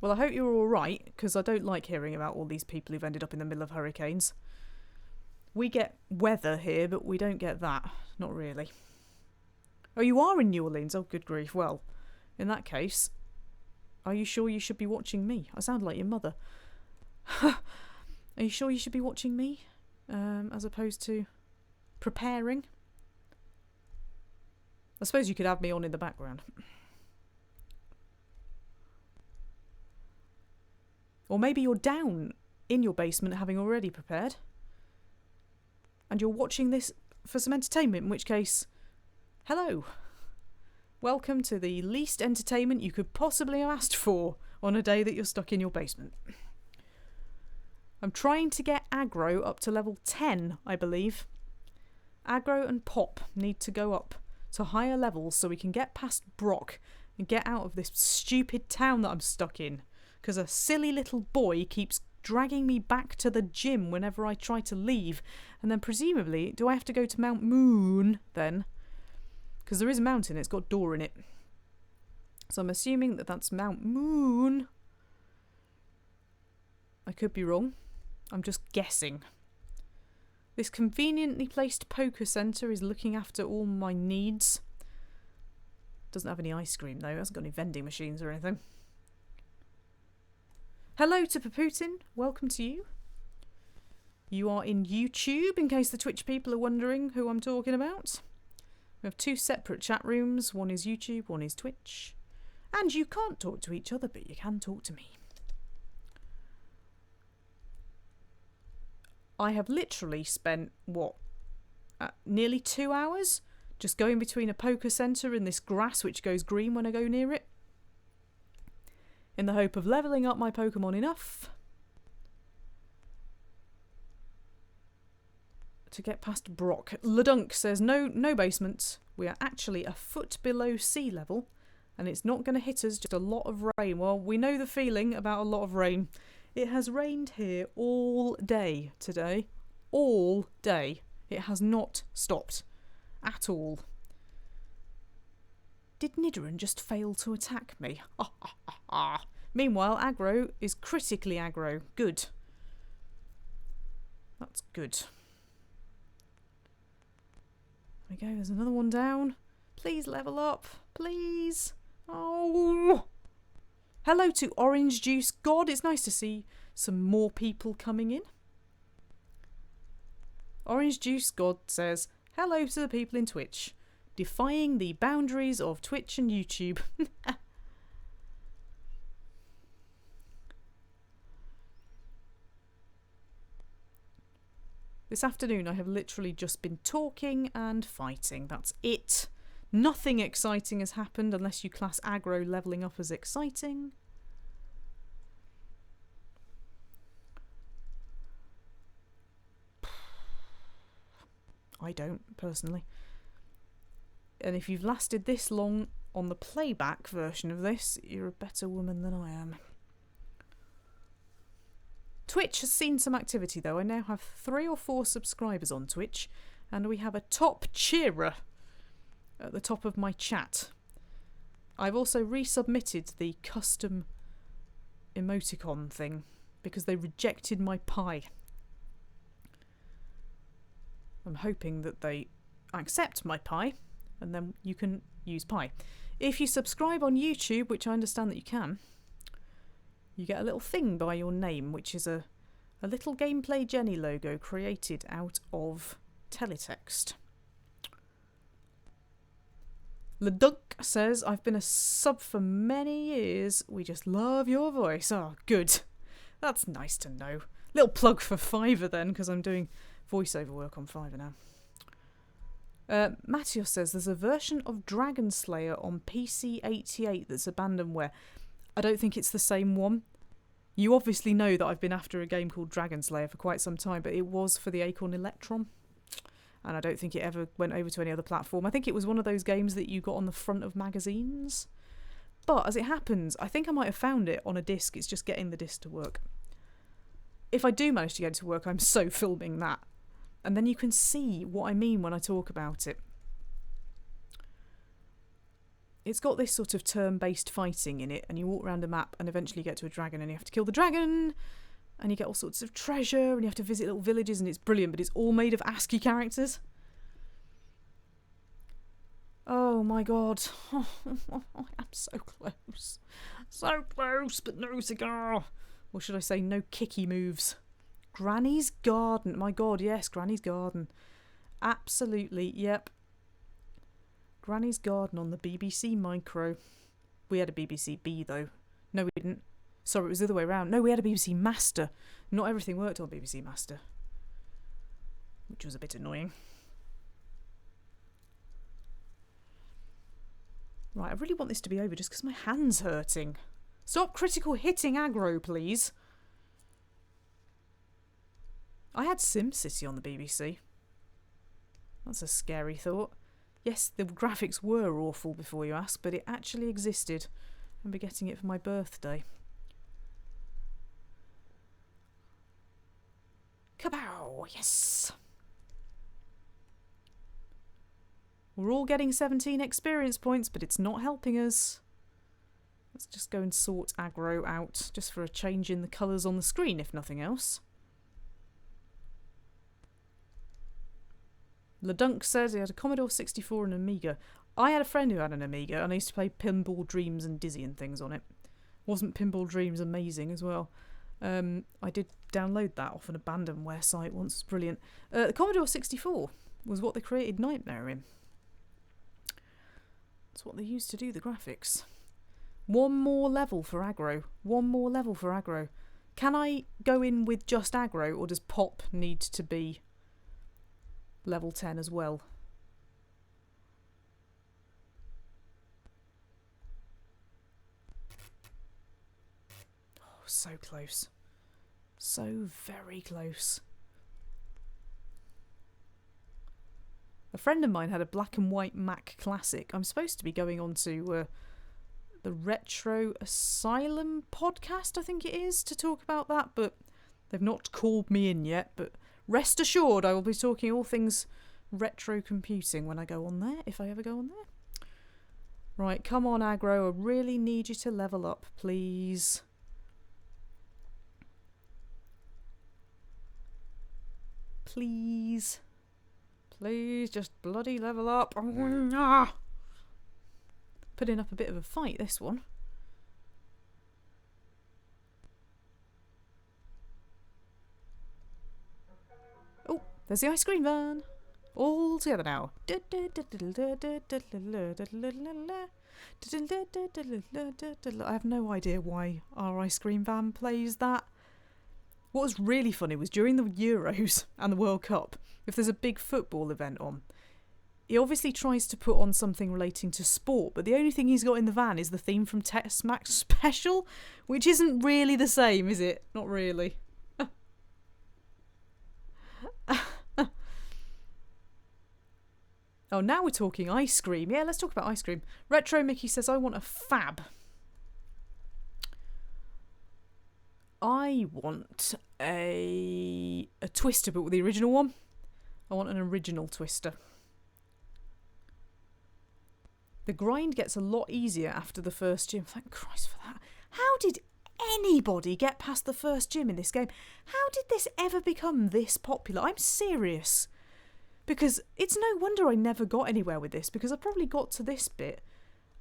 Well, I hope you're all right, because I don't like hearing about all these people who've ended up in the middle of hurricanes. We get weather here, but we don't get that. Not really. Oh, you are in New Orleans? Oh, good grief. Well, in that case, are you sure you should be watching me? I sound like your mother. Are you sure you should be watching me? As opposed to preparing? I suppose you could have me on in the background. Or maybe you're down in your basement having already prepared. And you're watching this for some entertainment, in which case, hello. Welcome to the least entertainment you could possibly have asked for on a day that you're stuck in your basement. I'm trying to get Aggro up to level 10, I believe. Aggro and Pop need to go up to higher levels so we can get past Brock and get out of this stupid town that I'm stuck in. Because a silly little boy keeps dragging me back to the gym whenever I try to leave. And then presumably, do I have to go to Mount Moon then? Because there is a mountain, it's got a door in it. So I'm assuming that that's Mount Moon. I could be wrong. I'm just guessing. This conveniently placed poker centre is looking after all my needs. Doesn't have any ice cream though, it hasn't got any vending machines or anything. Hello to Paputin, welcome to you. You are in YouTube, in case the Twitch people are wondering who I'm talking about. We have 2 separate chat rooms, one is YouTube, one is Twitch. And you can't talk to each other, but you can talk to me. I have literally spent, nearly 2 hours just going between a poker centre and this grass which goes green when I go near it, in the hope of levelling up my Pokemon enough to get past Brock. Ledunk says, no basements. We are actually a foot below sea level, and it's not going to hit us, just a lot of rain. Well, we know the feeling about a lot of rain. It has rained here all day today. All day. It has not stopped at all. Did Nidoran just fail to attack me? Meanwhile, aggro is critically aggro. Good. That's good. There we go, there's another one down. Please level up. Please. Oh. Hello to Orange Juice God. It's nice to see some more people coming in. Orange Juice God says, hello to the people in Twitch. Defying the boundaries of Twitch and YouTube. This afternoon I have literally just been talking and fighting. That's it. Nothing exciting has happened unless you class aggro levelling up as exciting. I don't, personally. And if you've lasted this long on the playback version of this, you're a better woman than I am. Twitch has seen some activity though. I now have 3 or 4 subscribers on Twitch, and we have a top cheerer at the top of my chat. I've also resubmitted the custom emoticon thing because they rejected my pie. I'm hoping that they accept my pie, and then you can use pie. If you subscribe on YouTube, which I understand that you can, you get a little thing by your name, which is a little Gameplay Jenny logo created out of teletext. Ledunk says, I've been a sub for many years. We just love your voice. Oh, good. That's nice to know. Little plug for Fiverr then, because I'm doing voiceover work on Fiverr now. Matthias says, there's a version of Dragon Slayer on PC 88 that's abandonware. I don't think it's the same one. You obviously know that I've been after a game called Dragon Slayer for quite some time, but it was for the Acorn Electron. And I don't think it ever went over to any other platform. I think it was one of those games that you got on the front of magazines. But as it happens, I think I might have found it on a disc. It's just getting the disc to work. If I do manage to get it to work, I'm so filming that. And then you can see what I mean when I talk about it. It's got this sort of turn-based fighting in it, and you walk around a map and eventually get to a dragon and you have to kill the dragon, and you get all sorts of treasure, and you have to visit little villages, and it's brilliant, but it's all made of ASCII characters. Oh my god. I'm so close. So close, but no cigar. Or should I say no kicky moves. Granny's Garden. My god, yes, Granny's Garden. Absolutely, yep. Granny's Garden on the BBC Micro. We had a BBC B though. No, we didn't. Sorry, it was the other way around. No, we had a BBC Master. Not everything worked on BBC Master. Which was a bit annoying. Right, I really want this to be over just because my hand's hurting. Stop critical hitting aggro, please. I had SimCity on the BBC. That's a scary thought. Yes, the graphics were awful before you ask, but it actually existed. I'll be getting it for my birthday. Kapow! Yes! We're all getting 17 experience points, but it's not helping us. Let's just go and sort aggro out, just for a change in the colours on the screen, if nothing else. Ledunk says he had a Commodore 64 and an Amiga. I had a friend who had an Amiga, and I used to play Pinball Dreams and Dizzy and things on it. Wasn't Pinball Dreams amazing as well? I did download that off an abandonware site once. It's brilliant. The Commodore 64 was what they created Nightmare in. That's what they used to do the graphics. One more level for aggro. One more level for aggro. Can I go in with just aggro, or does Pop need to be level 10 as well? Oh, so close. So very close. A friend of mine had a black and white Mac Classic. I'm supposed to be going on to the Retro Asylum podcast, I think it is, to talk about that, but they've not called me in yet. But rest assured, I will be talking all things retro computing when I go on there, if I ever go on there. Right, come on, aggro. I really need you to level up, please. Please. Please, just bloody level up. Putting up a bit of a fight, this one. Oh, there's the ice cream van. All together now. I have no idea why our ice cream van plays that. What was really funny was during the Euros and the World Cup, if there's a big football event on, he obviously tries to put on something relating to sport, but the only thing he's got in the van is the theme from Test Match Special, which isn't really the same, is it? Not really. Oh, now we're talking ice cream. Yeah, let's talk about ice cream. Retro Mickey says, I want a fab. I want a Twister, but with the original one. I want an original Twister. The grind gets a lot easier after the first gym. Thank Christ for that. How did anybody get past the first gym in this game? How did this ever become this popular? I'm serious. Because it's no wonder I never got anywhere with this, because I probably got to this bit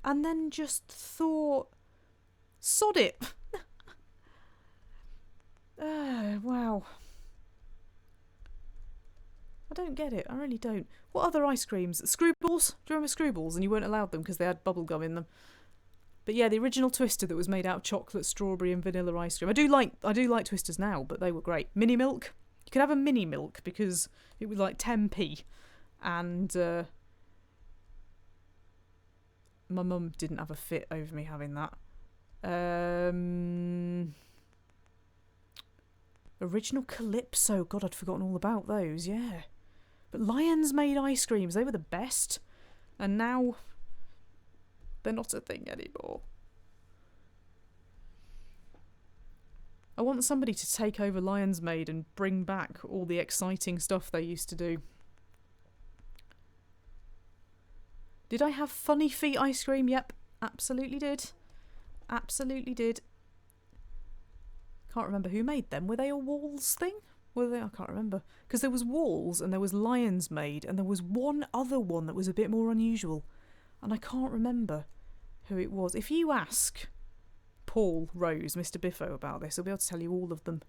and then just thought, sod it. Wow. I don't get it. I really don't. What other ice creams? Screwballs? Do you remember Screwballs? And you weren't allowed them because they had bubble gum in them. But yeah, the original Twister that was made out of chocolate, strawberry and vanilla ice cream. I do like Twisters now, but they were great. Mini Milk. You could have a Mini Milk because it was like 10p. And my mum didn't have a fit over me having that. Original Calypso. God, I'd forgotten all about those, yeah. But Lions made ice creams. They were the best. And now they're not a thing anymore. I want somebody to take over Lions Made and bring back all the exciting stuff they used to do. Did I have Funny Feet ice cream? Yep, absolutely did. Absolutely did. Can't remember who made them. Were they a Walls thing? Were they? I can't remember. Because there was Walls and there was Lions Made and there was one other one that was a bit more unusual. And I can't remember who it was. If you ask Paul Rose, Mr. Biffo, about this, he'll be able to tell you all of them.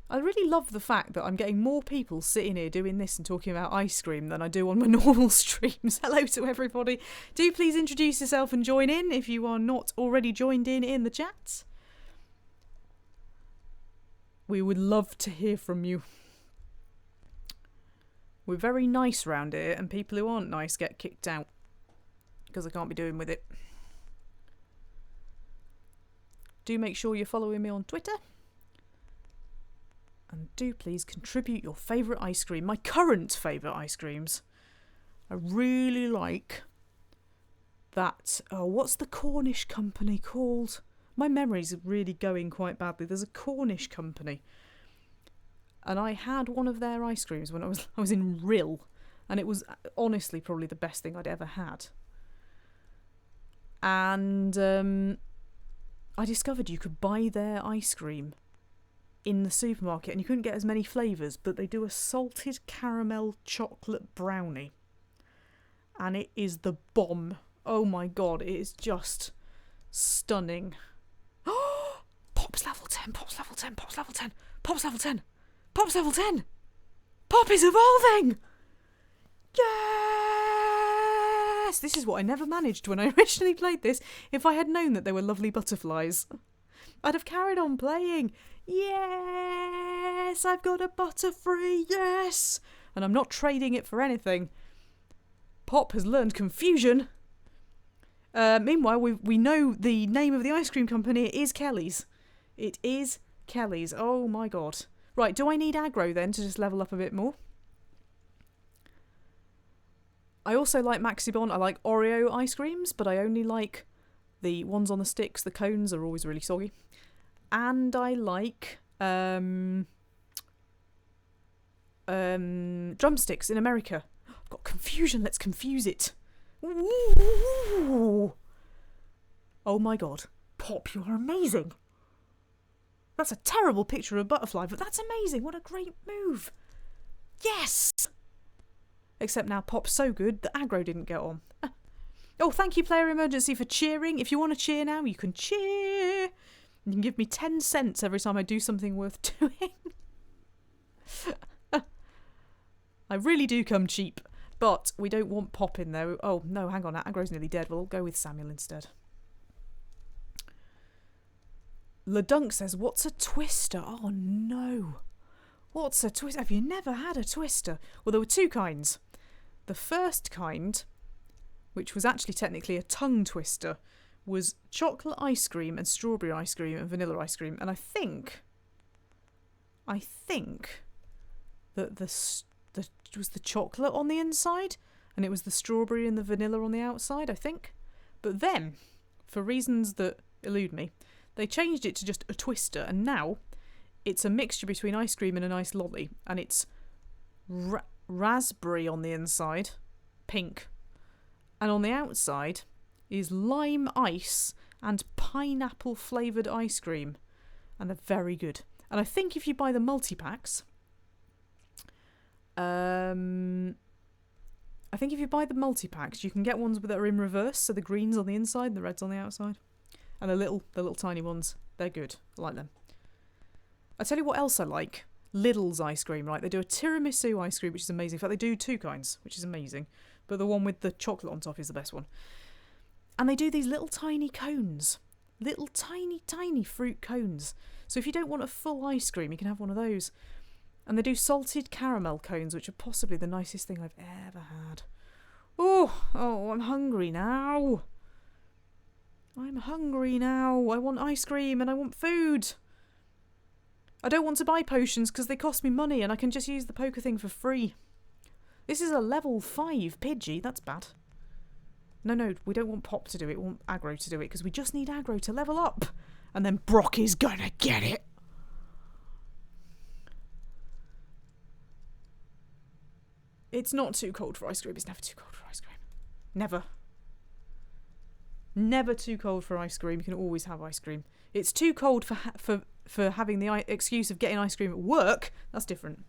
I really love the fact that I'm getting more people sitting here doing this and talking about ice cream than I do on my normal streams. Hello to everybody. Do please introduce yourself and join in if you are not already joined in the chat. We would love to hear from you. We're very nice round here, and people who aren't nice get kicked out because I can't be doing with it. Do make sure you're following me on Twitter. And do please contribute your favourite ice cream. My current favourite ice creams. I really like that. Oh, what's the Cornish company called? My memories are really going quite badly. There's a Cornish company. And I had one of their ice creams when I was in Rill. And it was honestly probably the best thing I'd ever had. And I discovered you could buy their ice cream in the supermarket and you couldn't get as many flavours, but they do a salted caramel chocolate brownie. And it is the bomb. Oh my god, it is just stunning. Pop's level 10, Pop's level 10, Pop's level 10, Pop's level 10, Pop's level 10! Pop is evolving! Yes! This is what I never managed when I originally played this, if I had known that they were lovely butterflies. I'd have carried on playing. Yes, I've got a Butterfree, yes! And I'm not trading it for anything. Pop has learned confusion. Meanwhile, we know the name of the ice cream company is Kelly's. It is Kelly's. Oh my god. Right, do I need aggro then to just level up a bit more? I also like Maxibon. I like Oreo ice creams, but I only like the ones on the sticks. The cones are always really soggy. And I like drumsticks in America. I've got confusion. Let's confuse it. Ooh. Oh my god. Pop, you are amazing. That's a terrible picture of a butterfly, but that's amazing. What a great move. Yes! Except now Pop's so good that aggro didn't get on. Oh, thank you, Player Emergency, for cheering. If you want to cheer now, you can cheer. You can give me 10 cents every time I do something worth doing. I really do come cheap. But we don't want Pop in there. Oh, no, hang on. Aggro's nearly dead. We'll go with Samuel instead. LeDunk says, what's a twister? Oh, no. What's a twister? Have you never had a twister? Well, there were two kinds. The first kind, which was actually technically a tongue twister, was chocolate ice cream and strawberry ice cream and vanilla ice cream. And I think that was the chocolate on the inside and it was the strawberry and the vanilla on the outside, I think. But then, for reasons that elude me, they changed it to just a twister, and now it's a mixture between ice cream and an ice lolly, and it's raspberry on the inside, pink, and on the outside is lime ice and pineapple flavoured ice cream, and they're very good. And I think if you buy the multi-packs, you can get ones that are in reverse, so the green's on the inside and the red's on the outside. And the little tiny ones, they're good. I like them. I tell you what else I like. Lidl's ice cream, right? They do a tiramisu ice cream, which is amazing. In fact, they do two kinds, which is amazing. But the one with the chocolate on top is the best one. And they do these little tiny cones. Little tiny fruit cones. So if you don't want a full ice cream, you can have one of those. And they do salted caramel cones, which are possibly the nicest thing I've ever had. Oh, I'm hungry now. I want ice cream and I want food. I don't want to buy potions because they cost me money and I can just use the poker thing for free. This is a level 5 Pidgey. That's bad. No, we don't want Pop to do it. We want aggro to do it because we just need aggro to level up. And then Brock is gonna get it. It's not too cold for ice cream. It's never too cold for ice cream. Never. Never too cold for ice cream. You can always have ice cream. It's too cold for having the excuse of getting ice cream at work. That's different.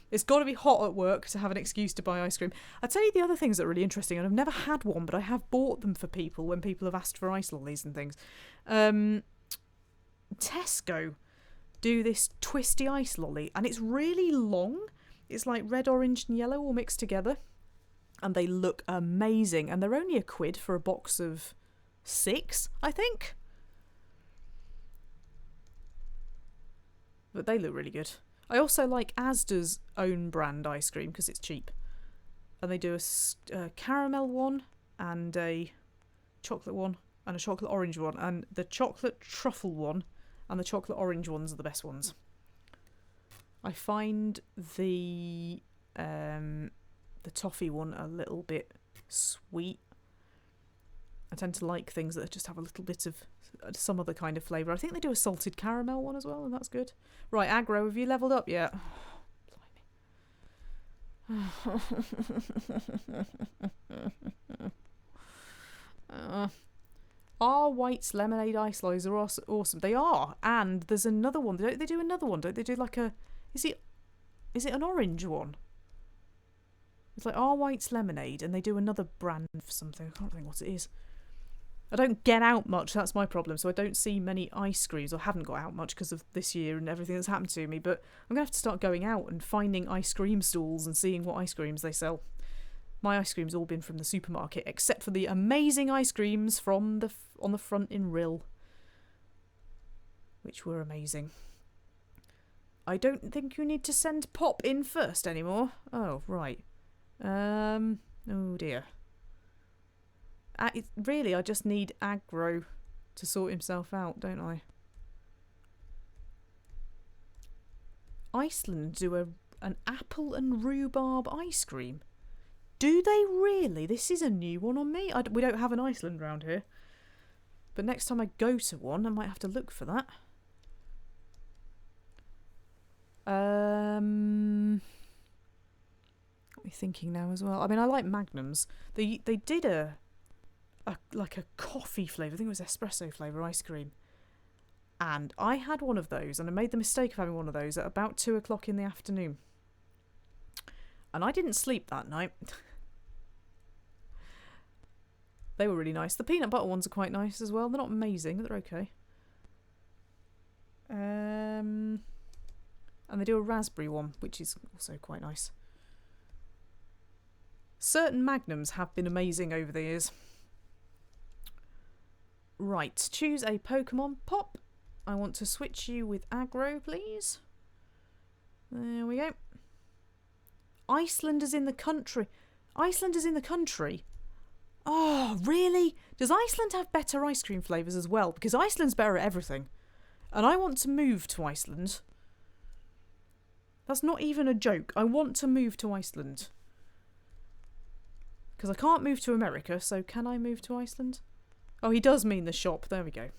It's got to be hot at work to have an excuse to buy ice cream. I'll tell you the other things that are really interesting, and I've never had one, but I have bought them for people when people have asked for ice lollies and things. Tesco do this twisty ice lolly, and it's really long. It's like red, orange and yellow all mixed together. And they look amazing. And they're only £1 for a box of 6, I think. But they look really good. I also like Asda's own brand ice cream because it's cheap. And they do a caramel one and a chocolate one and a chocolate orange one. And the chocolate truffle one and the chocolate orange ones are the best ones. I find the toffee one a little bit sweet. I tend to like things that just have a little bit of some other kind of flavour. I think they do a salted caramel one as well, and that's good. Right, aggro, have you levelled up yet? Our White's lemonade ice lollies are awesome. They are, and there's another one. They do another one, don't they? Do like a... Is it an orange one? It's like Our White's lemonade, and they do another brand for something. I can't think what it is. I don't get out much, that's my problem, so I don't see many ice creams, or haven't got out much because of this year and everything that's happened to me, but I'm going to have to start going out and finding ice cream stalls and seeing what ice creams they sell. My ice cream's all been from the supermarket, except for the amazing ice creams from on the front in Rill. which were amazing. I don't think you need to send Pop in first anymore. Oh, right. Oh dear. Really, I just need Aggro to sort himself out, don't I? Iceland do an apple and rhubarb ice cream. Do they really? This is a new one on me. We don't have an Iceland round here. But next time I go to one, I might have to look for that. Got me thinking now as well. I mean, I like Magnums. They did a coffee flavour. I think it was espresso flavour ice cream. And I had one of those, and I made the mistake of having one of those at about 2 o'clock in the afternoon. And I didn't sleep that night. They were really nice. The peanut butter ones are quite nice as well. They're not amazing, but they're okay. And they do a raspberry one, which is also quite nice. Certain Magnums have been amazing over the years. Right, choose a Pokemon. Pop. I want to switch you with Aggro, please. There we go. Iceland is in the country. Iceland is in the country. Oh, really? Does Iceland have better ice cream flavours as well? Because Iceland's better at everything. And I want to move to Iceland. That's not even a joke. I want to move to Iceland. Because I can't move to America, so can I move to Iceland? Oh, he does mean the shop. There we go.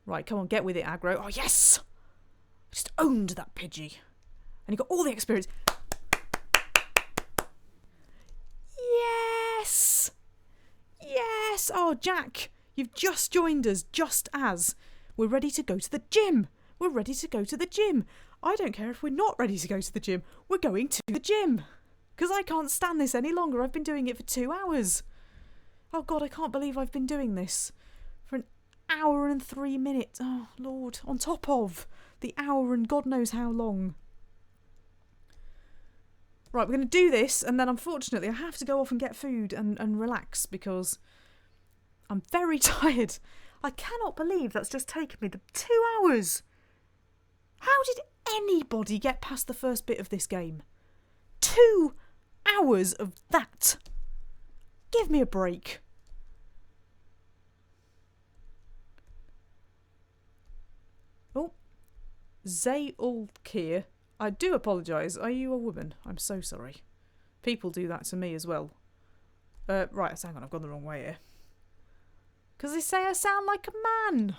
Right, come on, get with it, Aggro. Oh, yes! I just owned that Pidgey. And he got all the experience. Yes! Yes! Oh, Jack, you've just joined us just as we're ready to go to the gym. We're ready to go to the gym. I don't care if we're not ready to go to the gym. We're going to the gym. Because I can't stand this any longer. I've been doing it for 2 hours. Oh, God, I can't believe I've been doing this for an hour and 3 minutes. Oh, Lord. On top of the hour and God knows how long. Right, we're going to do this, and then unfortunately I have to go off and get food and relax because I'm very tired. I cannot believe that's just taken me the 2 hours. How did anybody get past the first bit of this game? 2 hours of that. Give me a break. Oh, Zayulkir. I do apologise. Are you a woman? I'm so sorry. People do that to me as well. Right, hang on, I've gone the wrong way here. Because they say I sound like a man.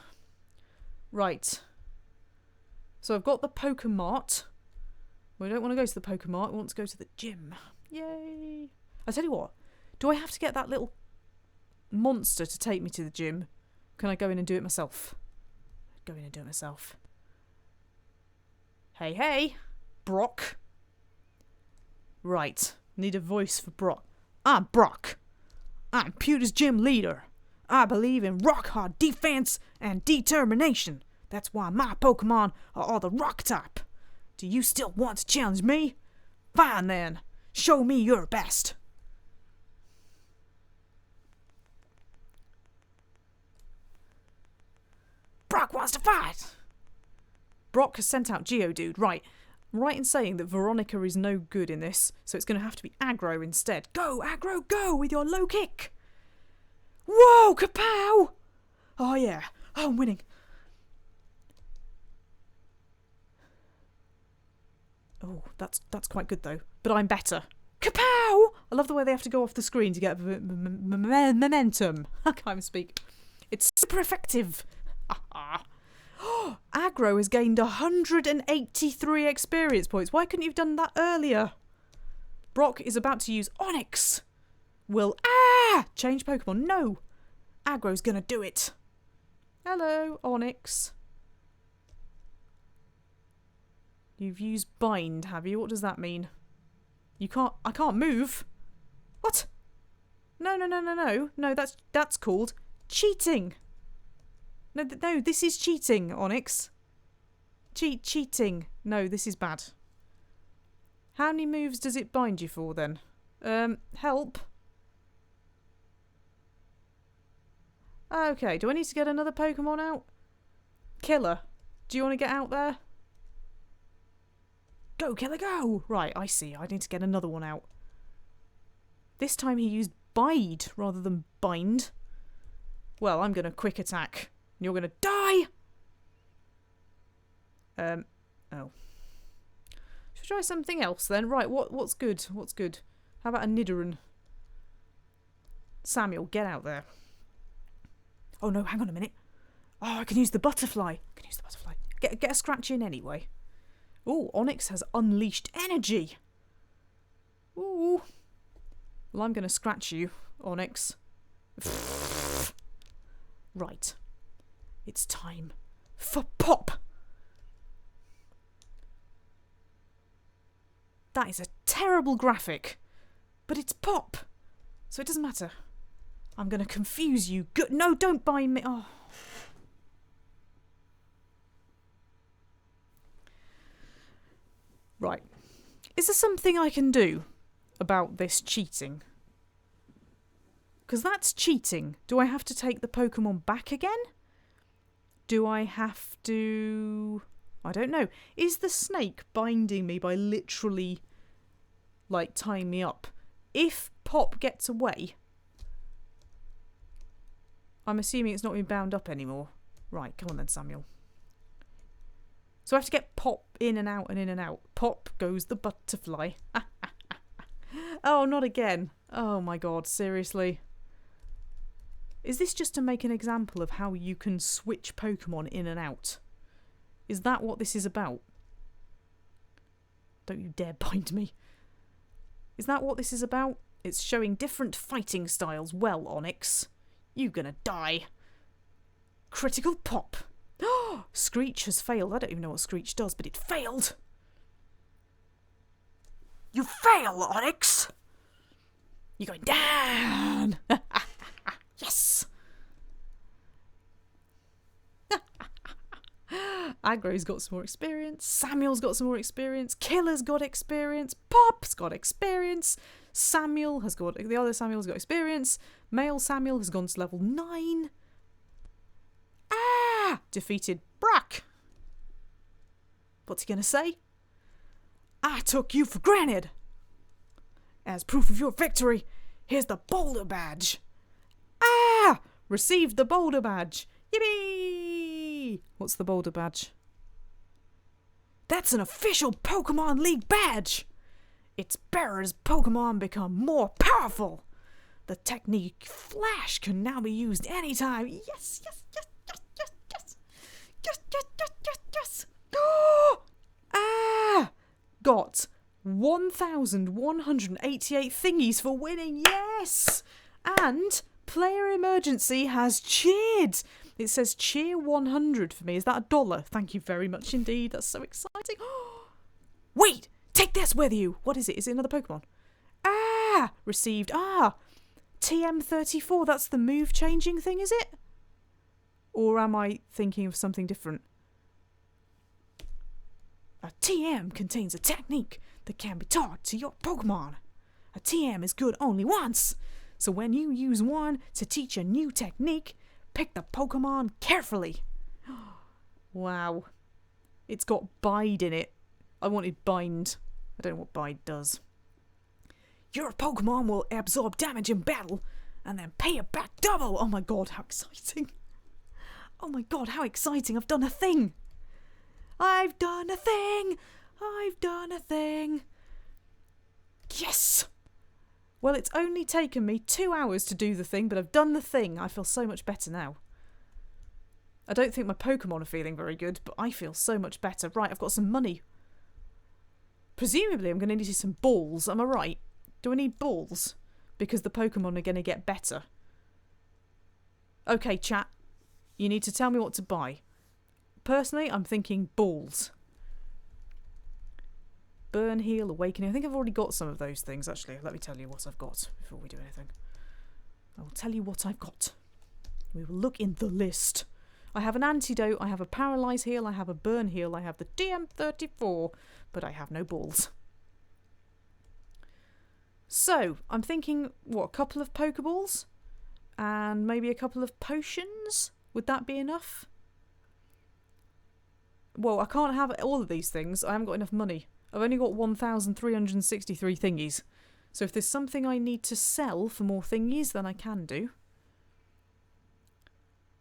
Right. So I've got the Pokemart. We don't want to go to the Pokemart. We want to go to the gym. Yay. I tell you what. Do I have to get that little monster to take me to the gym? Can I go in and do it myself? Go in and do it myself. Hey, hey. Brock. Right. Need a voice for Brock. I'm Brock. I'm Pewter's gym leader. I believe in rock-hard defense and determination. That's why my Pokemon are all the rock type. Do you still want to challenge me? Fine then. Show me your best. Brock wants to fight. Brock has sent out Geodude. Right in saying that Veronica is no good in this, so it's going to have to be Aggro instead. Go, Aggro, go with your low kick. Whoa, kapow! Oh, yeah. Oh, I'm winning. Oh, that's quite good, though. But I'm better. Kapow! I love the way they have to go off the screen to get momentum. I can't even speak. It's super effective. Aggro has gained 183 experience points. Why couldn't you have done that earlier? Brock is about to use Onyx. Will change Pokemon? No. Aggro's gonna do it. Hello, Onyx. You've used Bind, have you? What does that mean? I can't move. What? No. No, that's called cheating. No, this is cheating, Onyx. Cheating. No, this is bad. How many moves does it bind you for, then? Help. Okay, do I need to get another Pokemon out? Killer, do you want to get out there? Go, Killer, go! Right, I see. I need to get another one out. This time he used Bide rather than Bind. Well, I'm going to quick attack. You're going to die! Oh. Should we try something else then? Right, what's good? What's good? How about a Nidoran? Samuel, get out there. Oh no, hang on a minute. Oh, I can use the butterfly. Get a scratch in anyway. Oh, Onyx has unleashed energy. Ooh. Well, I'm going to scratch you, Onyx. Right. It's time for Pop. That is a terrible graphic. But it's Pop. So it doesn't matter. I'm going to confuse you. No, don't bind me. Oh. Right. Is there something I can do about this cheating? Because that's cheating. Do I have to take the Pokemon back again? Do I have to... I don't know. Is the snake binding me by literally, like, tying me up? If Pop gets away... I'm assuming it's not being bound up anymore. Right, come on then, Samuel. So I have to get Pop in and out and in and out. Pop goes the butterfly. Oh, not again. Oh my god, seriously. Is this just to make an example of how you can switch Pokemon in and out? Is that what this is about? Don't you dare bind me. Is that what this is about? It's showing different fighting styles. Well, Onyx, you're gonna die. Critical Pop. Screech has failed. I don't even know what Screech does, but it failed. You fail, Onyx. You're going down. Yes. Agro's got some more experience. Samuel's got some more experience. Killer's got experience. Pop's got experience. The other Samuel's got experience. Male Samuel has gone to level 9. Defeated Brock. What's he gonna say? I took you for granted. As proof of your victory, here's the Boulder Badge. Received the Boulder Badge. Yippee! What's the Boulder Badge? That's an official Pokemon League badge. Its bearer's Pokemon become more powerful. The technique Flash can now be used anytime. Yes, yes, yes, yes, yes, yes. Yes, yes, yes, yes, yes. Got 1,188 thingies for winning. Yes! And Player Emergency has cheered. It says cheer 100 for me. Is that $1? Thank you very much indeed. That's so exciting. Wait! Take this with you! What is it? Is it another Pokemon? Received. TM34. That's the move changing thing, is it? Or am I thinking of something different? A TM contains a technique that can be taught to your Pokemon. A TM is good only once. So when you use one to teach a new technique, pick the Pokemon carefully. Wow. It's got Bide in it. I wanted Bind. I don't know what Bide does. Your Pokemon will absorb damage in battle and then pay it back double. Oh my god, how exciting. Oh my god, how exciting. I've done a thing. I've done a thing. I've done a thing. Yes. Well, it's only taken me 2 hours to do the thing, but I've done the thing. I feel so much better now. I don't think my Pokemon are feeling very good, but I feel so much better. Right, I've got some money. Presumably, I'm going to need some balls. Am I right? Do I need balls? Because the Pokemon are going to get better. Okay, chat. You need to tell me what to buy. Personally, I'm thinking balls. Burn, heal, awakening. I think I've already got some of those things, actually. Let me tell you what I've got before we do anything. I will tell you what I've got. We will look in the list. I have an antidote, I have a paralyze heal, I have a burn heal, I have the TM34, but I have no balls. So, I'm thinking, what, a couple of Pokeballs? and maybe a couple of potions. Would that be enough? Well, I can't have all of these things. I haven't got enough money. I've only got 1,363 thingies. So if there's something I need to sell for more thingies, then I can do.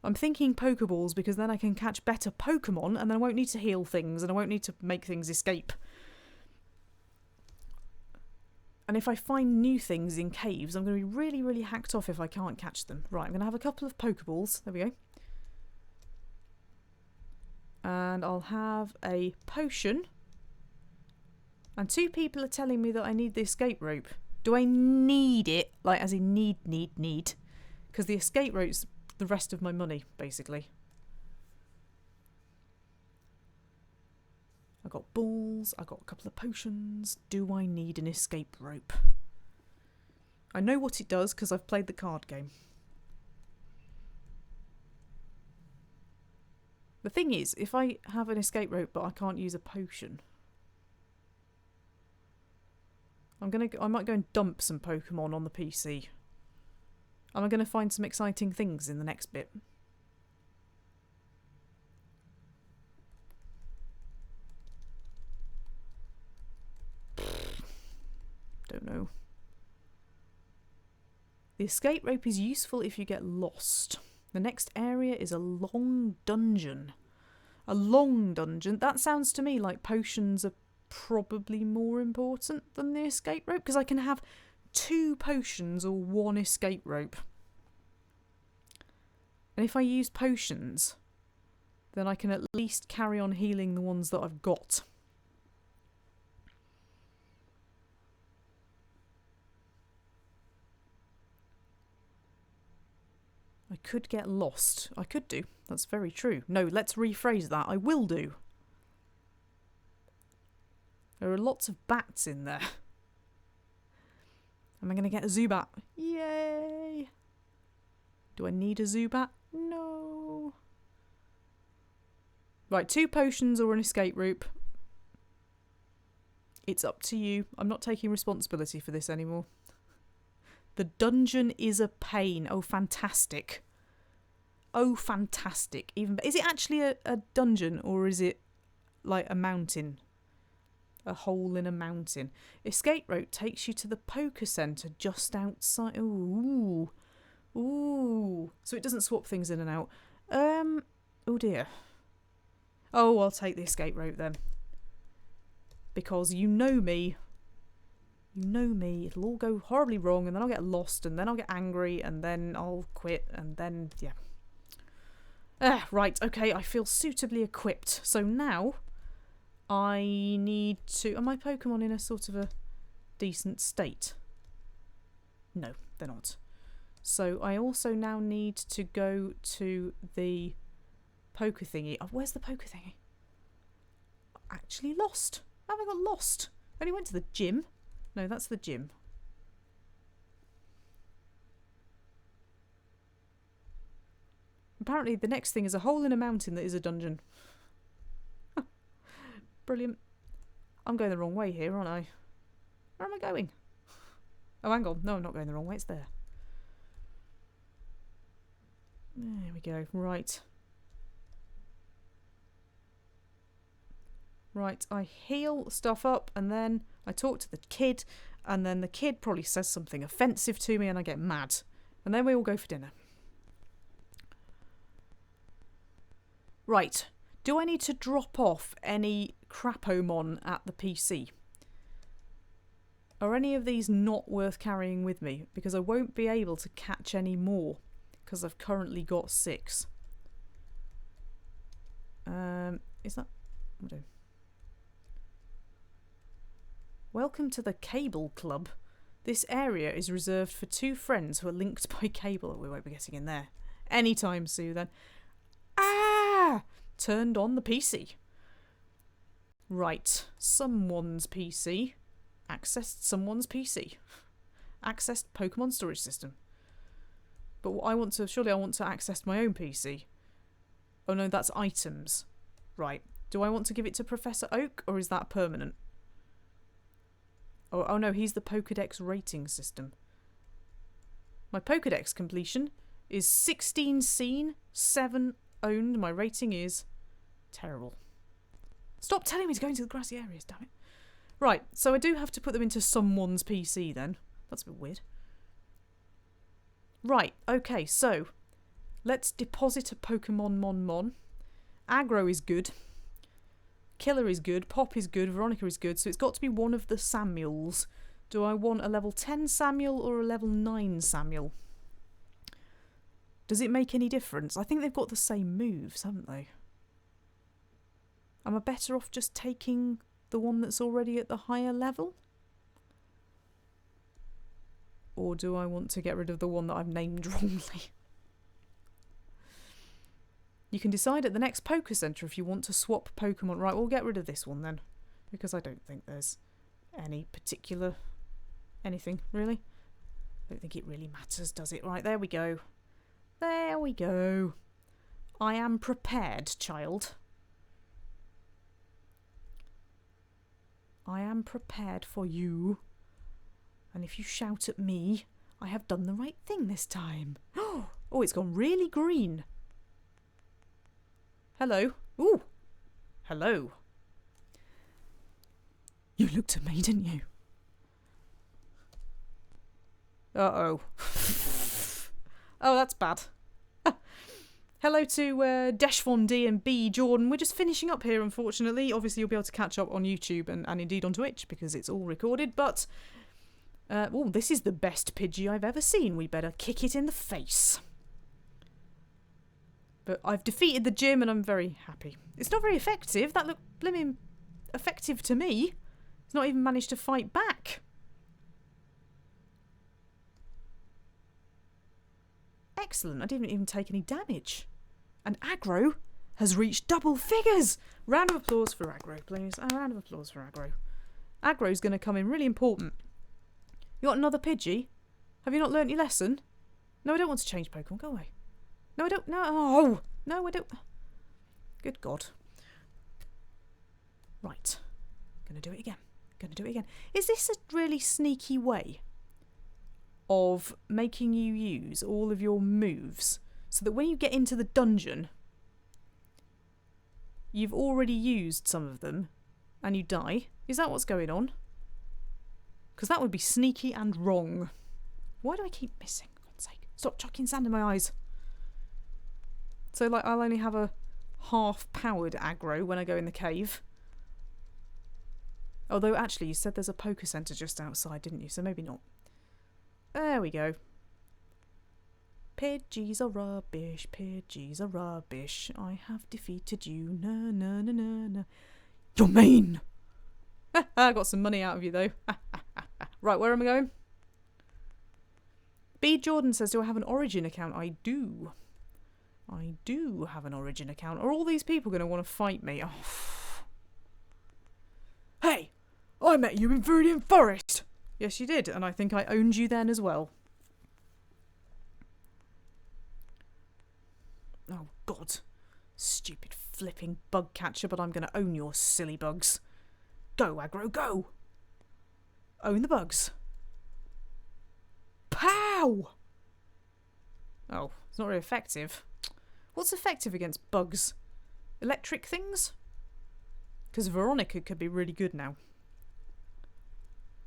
I'm thinking Pokeballs because then I can catch better Pokemon and then I won't need to heal things and I won't need to make things escape. And if I find new things in caves, I'm going to be really, really hacked off if I can't catch them. Right, I'm going to have a couple of Pokeballs. There we go. And I'll have a potion. And 2 people are telling me that I need the escape rope. Do I need it? Like, as in need? Because the escape rope's the rest of my money, basically. I got balls, I got a couple of potions. Do I need an escape rope? I know what it does because I've played the card game. The thing is, if I have an escape rope but I can't use a potion, I might go and dump some Pokemon on the PC. Am I going to find some exciting things in the next bit? Don't know. The escape rope is useful if you get lost. The next area is a long dungeon. A long dungeon? That sounds to me like potions are probably more important than the escape rope, because I can have 2 potions or 1 escape rope. And if I use potions, then I can at least carry on healing the ones that I've got. I could get lost. I could do. That's very true. No, let's rephrase that. I will do. There are lots of bats in there. Am I going to get a Zubat? Yay! Do I need a Zubat? No. Right, 2 potions or an escape rope. It's up to you. I'm not taking responsibility for this anymore. The dungeon is a pain. Oh, fantastic. Oh, fantastic. Is it actually a dungeon or is it like a mountain? A hole in a mountain. Escape rope takes you to the poker centre just outside. Ooh. Ooh. So it doesn't swap things in and out. Oh dear. Oh, I'll take the escape rope then. Because you know me. You know me. It'll all go horribly wrong and then I'll get lost and then I'll get angry and then I'll quit and then, yeah. Right, okay, I feel suitably equipped. So now I need to... Are my Pokemon in a sort of a decent state? No, they're not. So I also now need to go to the poker thingy. Oh, where's the poker thingy? Actually lost. How have I got lost? I only went to the gym. No, that's the gym. Apparently the next thing is a hole in a mountain that is a dungeon. Brilliant. I'm going the wrong way here, aren't I? Where am I going? Oh, hang on. No, I'm not going the wrong way. It's there. There we go. Right. Right, I heal stuff up and then I talk to the kid and then the kid probably says something offensive to me and I get mad. And then we all go for dinner. Right, do I need to drop off any Crapomon at the PC? Are any of these not worth carrying with me? Because I won't be able to catch any more because I've currently got 6. Is that... I don't... Welcome to the Cable Club. This area is reserved for 2 friends who are linked by cable. We won't be getting in there anytime soon then. Ah! Turned on the PC. Right. Someone's PC. Accessed someone's PC. Accessed Pokemon storage system. But what I want to... Surely I want to access my own PC. Oh no, that's items. Right. Do I want to give it to Professor Oak or is that permanent? Oh no, he's the Pokédex rating system. My Pokédex completion is 16 seen, 7 owned. My rating is terrible. Stop telling me to go into the grassy areas, damn it. Right, so I do have to put them into someone's PC then. That's a bit weird. Right, okay, so let's deposit a Pokemon Mon. Aggro is good. Killer is good. Pop is good. Veronica is good. So it's got to be one of the Samuels. Do I want a level 10 Samuel or a level 9 Samuel? Does it make any difference? I think they've got the same moves, haven't they? Am I better off just taking the one that's already at the higher level? Or do I want to get rid of the one that I've named wrongly? You can decide at the next Poké Centre if you want to swap Pokemon. Right, we'll get rid of this one then. Because I don't think there's any particular... anything, really. I don't think it really matters, does it? Right, there we go. There we go. I am prepared, child. I am prepared for you. And if you shout at me, I have done the right thing this time. Oh, it's gone really green. Hello. Ooh. Hello. You looked at me, didn't you? Uh-oh. Oh, that's bad. Hello to Deshvon D and B Jordan. We're just finishing up here, unfortunately. Obviously, you'll be able to catch up on YouTube and indeed on Twitch because it's all recorded. But, this is the best Pidgey I've ever seen. We better kick it in the face. But I've defeated the gym and I'm very happy. It's not very effective. That looked blimmin' effective to me. It's not even managed to fight back. Excellent. I didn't even take any damage. And Aggro has reached double figures. Round of applause for Aggro, please. A round of applause for Aggro. Aggro's going to come in really important. You got another Pidgey? Have you not learnt your lesson? No, I don't want to change Pokemon. Go away. No, I don't. No. Oh, no, I don't. Good God. Right. Gonna do it again. Gonna do it again. Is this a really sneaky way of making you use all of your moves so that when you get into the dungeon, you've already used some of them and you die? Is that what's going on? Because that would be sneaky and wrong. Why do I keep missing? For God's sake. Stop chucking sand in my eyes. So, like, I'll only have a half-powered aggro when I go in the cave. Although, actually, you said there's a Poké Centre just outside, didn't you? So maybe not. There we go. Pidgeys are rubbish, Pidgeys are rubbish. I have defeated you, na na na na na. You're mean! I got some money out of you, though. Right, where am I going? B. Jordan says, do I have an Origin account? I do. I do have an Origin account. Are all these people going to want to fight me? Oh. Hey! I met you in Viridian Forest! Yes, you did, and I think I owned you then as well. Oh, God. Stupid flipping bug catcher, but I'm going to own your silly bugs. Go, Aggro, go! Own the bugs. Pow! Oh, it's not very effective. What's effective against bugs? Electric things? Because Veronica could be really good now.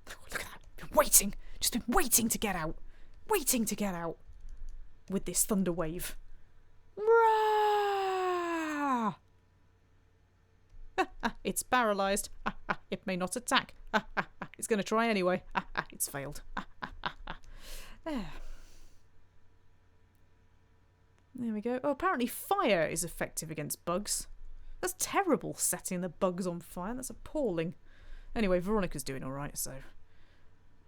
Look at that. Been waiting. Just been waiting to get out. Waiting to get out. With this thunder wave. Rah! It's paralysed. It may not attack. It's going to try anyway. It's failed. There we go. Oh, apparently fire is effective against bugs. That's terrible, setting the bugs on fire. That's appalling. Anyway, Veronica's doing alright, so...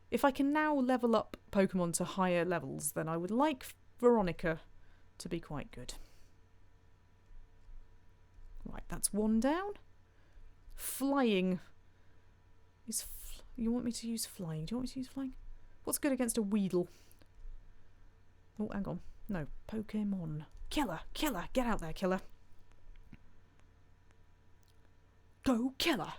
If I can now level up Pokemon to higher levels, then I would like Veronica to be quite good. Right, that's one down. Flying. You want me to use flying? Do you want me to use flying? What's good against a Weedle? Oh, hang on. No, Pokemon. Killer! Killer! Get out there, Killer! Go, Killer!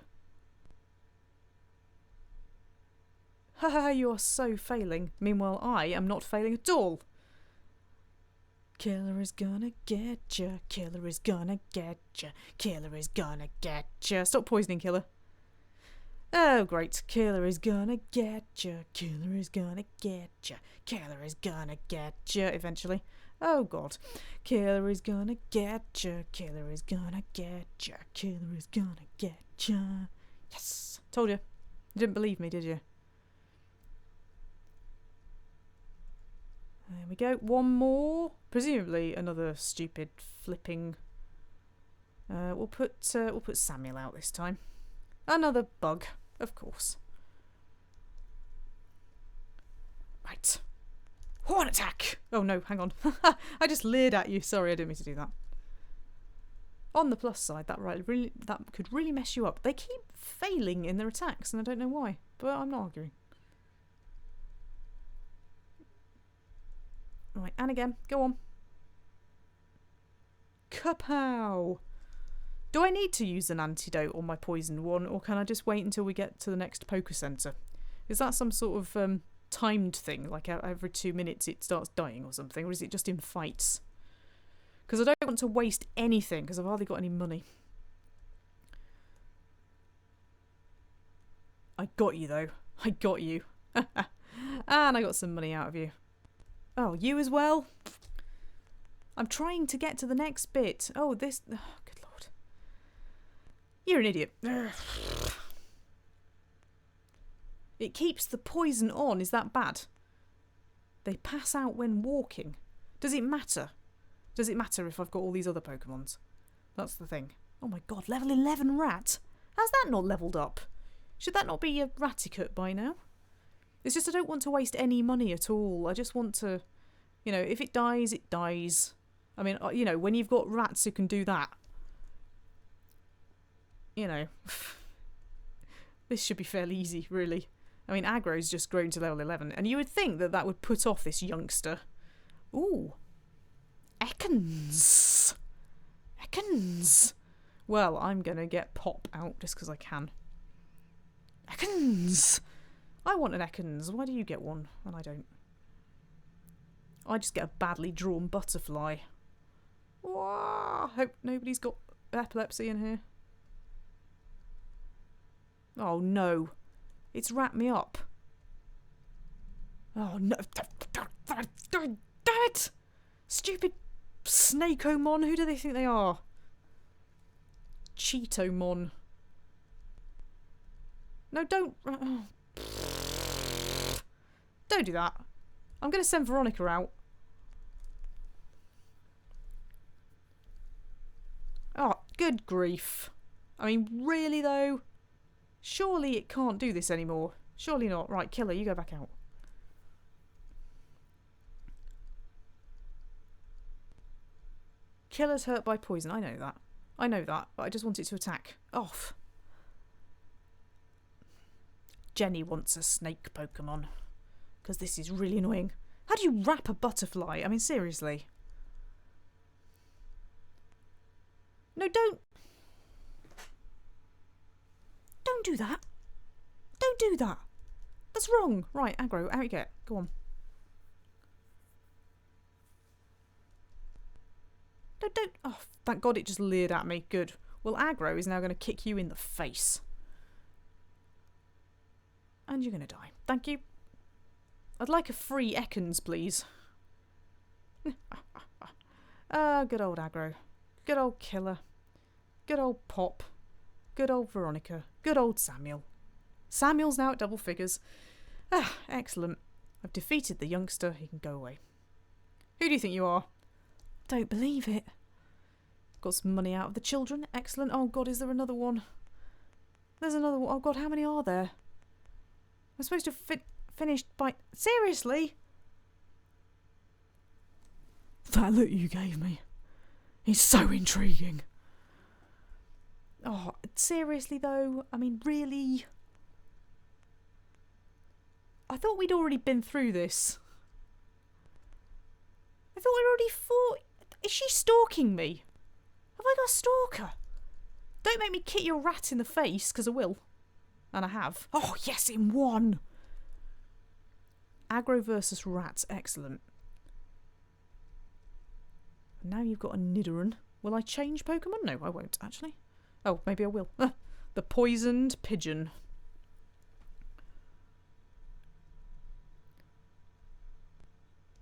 Haha, you are so failing. Meanwhile, I am not failing at all. Killer is gonna get ya. Killer is gonna get ya. Killer is gonna get ya. Stop poisoning, Killer. Oh, great. Killer is gonna get ya. Killer is gonna get ya. Killer is gonna get ya eventually. Oh, God. Killer is gonna get ya. Killer is gonna get ya. Killer is gonna get ya. Yes. Told you. You didn't believe me, did you? There we go. One more. Presumably another stupid flipping. We'll put Samuel out this time. Another bug, of course. Right. Horn attack! Oh no, hang on. I just leered at you. Sorry, I didn't mean to do that. On the plus side, that could really mess you up. They keep failing in their attacks, and I don't know why. But I'm not arguing. Right, and again. Go on. Kapow! Do I need to use an antidote on my poisoned one, or can I just wait until we get to the next poker centre? Is that some sort of timed thing, like every 2 minutes it starts dying or something, or is it just in fights? Because I don't want to waste anything, because I've hardly got any money. I got you, though. I got you. And I got some money out of you. Oh, you as well? I'm trying to get to the next bit. Oh, this... Oh, good lord. You're an idiot. It keeps the poison on. Is that bad? They pass out when walking. Does it matter? Does it matter if I've got all these other Pokemons? That's the thing. Oh my god, level 11 rat? How's that not leveled up? Should that not be a Raticut by now? It's just I don't want to waste any money at all. I just want to, you know, if it dies, it dies. I mean, you know, when you've got rats who can do that, you know, this should be fairly easy, really. I mean, Aggro's just grown to level 11, and you would think that that would put off this youngster. Ooh. Ekans. Ekans. Well, I'm going to get Pop out just because I can. Ekans. I want an Ekans. Why do you get one and I don't? I just get a badly drawn butterfly. Whoa, hope nobody's got epilepsy in here. Oh no. It's wrapped me up. Oh no. Damn it! Stupid Snakeomon. Who do they think they are? Cheetomon. No, don't. Don't do that. I'm going to send Veronica out. Oh, good grief. I mean, really though? Surely it can't do this anymore. Surely not. Right, Killer, you go back out. Killer's hurt by poison. I know that. I know that, but I just want it to attack. Off. Jenny wants a snake Pokemon. Because this is really annoying. How do you wrap a butterfly? I mean, seriously. No, don't. Don't do that. Don't do that. That's wrong. Right, Aggro, out you get. Go on. Don't. Oh, thank God it just leered at me. Good. Well, Aggro is now going to kick you in the face. And you're going to die. Thank you. I'd like a free Ekans, please. Good old Aggro. Good old Killer. Good old Pop. Good old Veronica. Good old Samuel. Samuel's now at double figures. Ah, excellent. I've defeated the youngster. He can go away. Who do you think you are? Don't believe it. Got some money out of the children. Excellent. Oh God, is there another one? There's another one. Oh God, how many are there? I'm supposed to have finished by... Seriously? That look you gave me. It's so intriguing. Oh, seriously though? I mean, really? I thought we'd already been through this. I thought we'd already fought... Is she stalking me? Have I got a stalker? Don't make me kick your rat in the face, because I will. And I have. Oh, yes, in one. Aggro versus rat. Excellent. Now you've got a Nidoran. Will I change Pokemon? No, I won't, actually. Oh, maybe I will. The poisoned pigeon.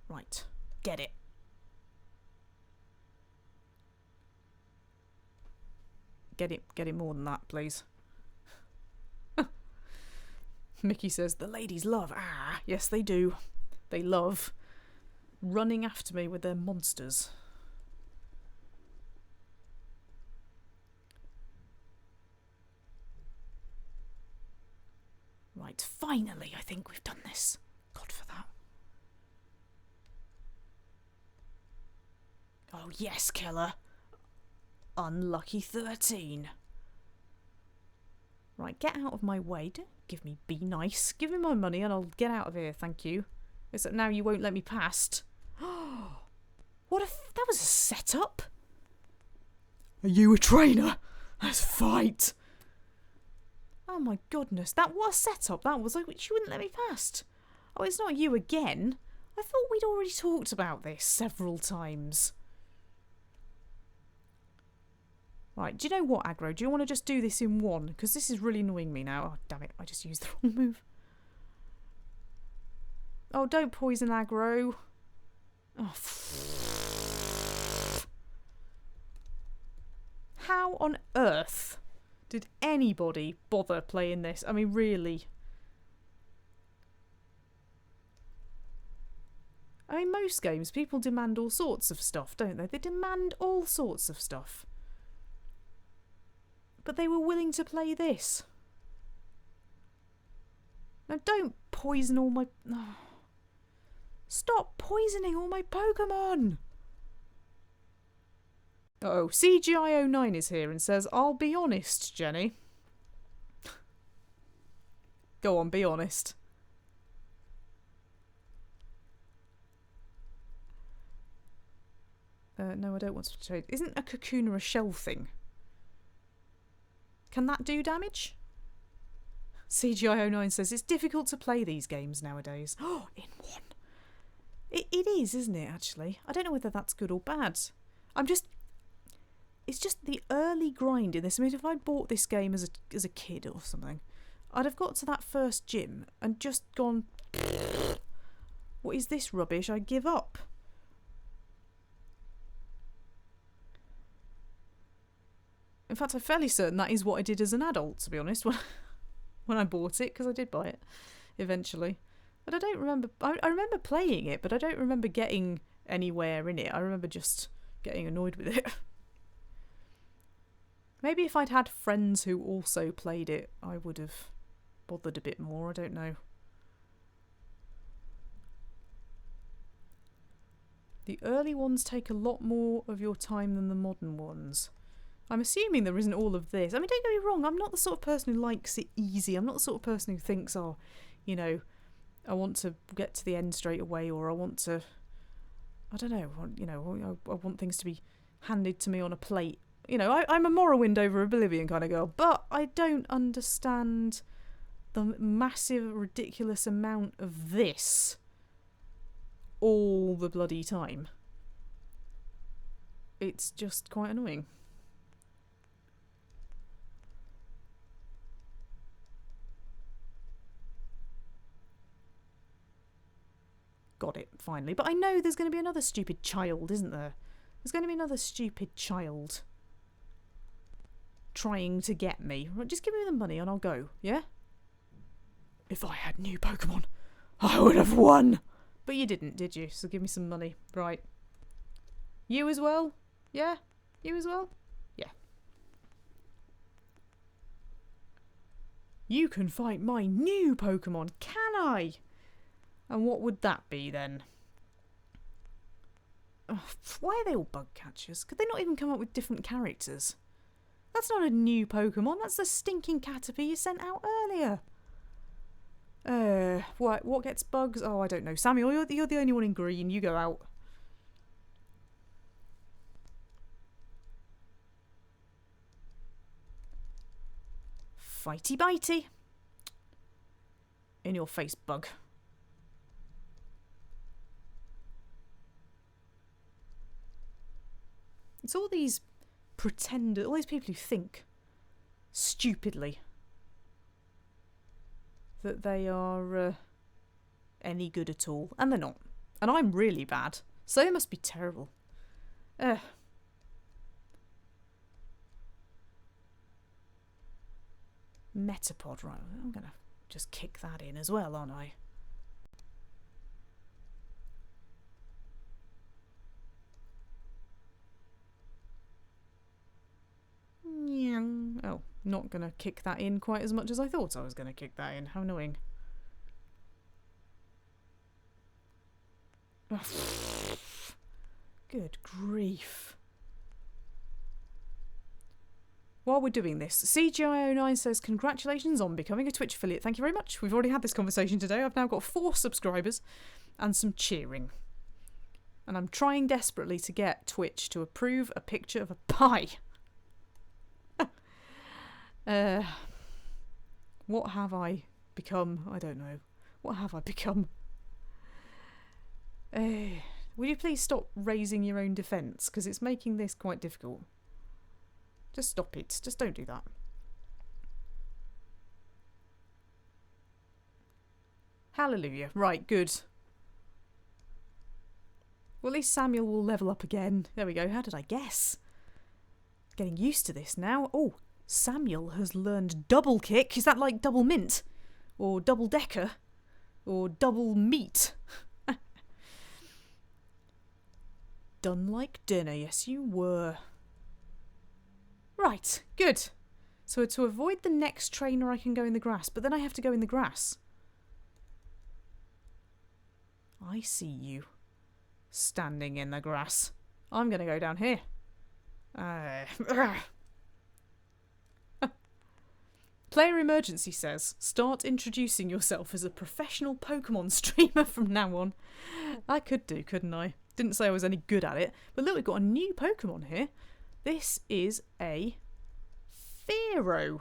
Right. Get it. Get it more than that, please. Mickey says, the ladies love. Ah, yes they do. They love running after me with their monsters. Right, finally, I think we've done this. God for that. Oh yes, killer. Unlucky 13. Right, get out of my way. Don't give me be nice. Give me my money and I'll get out of here, thank you. Except now you won't let me past. What if that was a setup? Are you a trainer? Let's fight. Oh my goodness, that was a setup. That was like she wouldn't let me past. Oh, it's not you again. I thought we'd already talked about this several times. Right, do you know what, Aggro? Do you want to just do this in one? Because this is really annoying me now. Oh, damn it, I just used the wrong move. Oh, don't poison Aggro. Oh, how on earth did anybody bother playing this? I mean, really. I mean, most games, people demand all sorts of stuff, don't they? They demand all sorts of stuff. But they were willing to play this. Now don't poison all my... Oh. Stop poisoning all my Pokemon! Uh-oh, CGI09 is here and says, I'll be honest, Jenny. Go on, be honest. No, I don't want to trade. Isn't a Kakuna a shell thing? Can that do damage? CGI09 says it's difficult to play these games nowadays. Oh, in one. It is, isn't it, actually? I don't know whether that's good or bad. It's just the early grind in this. I mean, if I'd bought this game as a kid or something, I'd have got to that first gym and just gone, what is this rubbish? I give up. In fact, I'm fairly certain that is what I did as an adult, to be honest, when I bought it, because I did buy it eventually. But I don't remember... I remember playing it, but I don't remember getting anywhere in it. I remember just getting annoyed with it. Maybe if I'd had friends who also played it, I would have bothered a bit more. I don't know. The early ones take a lot more of your time than the modern ones. I'm assuming there isn't all of this. I mean, don't get me wrong, I'm not the sort of person who likes it easy. I'm not the sort of person who thinks, oh, you know, I want to get to the end straight away, or I want to, I don't know, you know, I want things to be handed to me on a plate. You know, I'm a Morrowind over Oblivion kind of girl, but I don't understand the massive, ridiculous amount of this all the bloody time. It's just quite annoying. Got it, finally. But I know there's going to be another stupid child, isn't there? There's going to be another stupid child trying to get me. Right, just give me the money and I'll go, yeah? If I had new Pokemon, I would have won! But you didn't, did you? So give me some money. Right. You as well? Yeah? You as well? Yeah. You can fight my new Pokemon, can I? And what would that be then? Ugh, why are they all bug catchers? Could they not even come up with different characters? That's not a new Pokemon, that's the stinking Caterpie you sent out earlier. What gets bugs? Oh, I don't know. Samuel, you're the only one in green. You go out. Fighty bitey. In your face, bug. It's all these pretenders, all these people who think stupidly that they are any good at all. And they're not. And I'm really bad. So they must be terrible. Metapod, right. I'm going to just kick that in as well, aren't I? Oh, not going to kick that in quite as much as I thought I was going to kick that in. How annoying. Good grief. While we're doing this, CGI09 says, congratulations on becoming a Twitch affiliate. Thank you very much. We've already had this conversation today. I've now got 4 subscribers and some cheering. And I'm trying desperately to get Twitch to approve a picture of a pie. What have I become? I don't know. What have I become? Will you please stop raising your own defence? Because it's making this quite difficult. Just stop it. Just don't do that. Hallelujah. Right, good. Well, at least Samuel will level up again. There we go. How did I guess? Getting used to this now. Oh, Samuel has learned double kick. Is that like double mint? Or double decker? Or double meat? Done like dinner. Yes, you were. Right, good. So to avoid the next trainer I can go in the grass, but then I have to go in the grass. I see you. Standing in the grass. I'm going to go down here. Player Emergency says, start introducing yourself as a professional Pokemon streamer from now on. I could do, couldn't I? Didn't say I was any good at it. But look, we've got a new Pokemon here. This is a Fearow.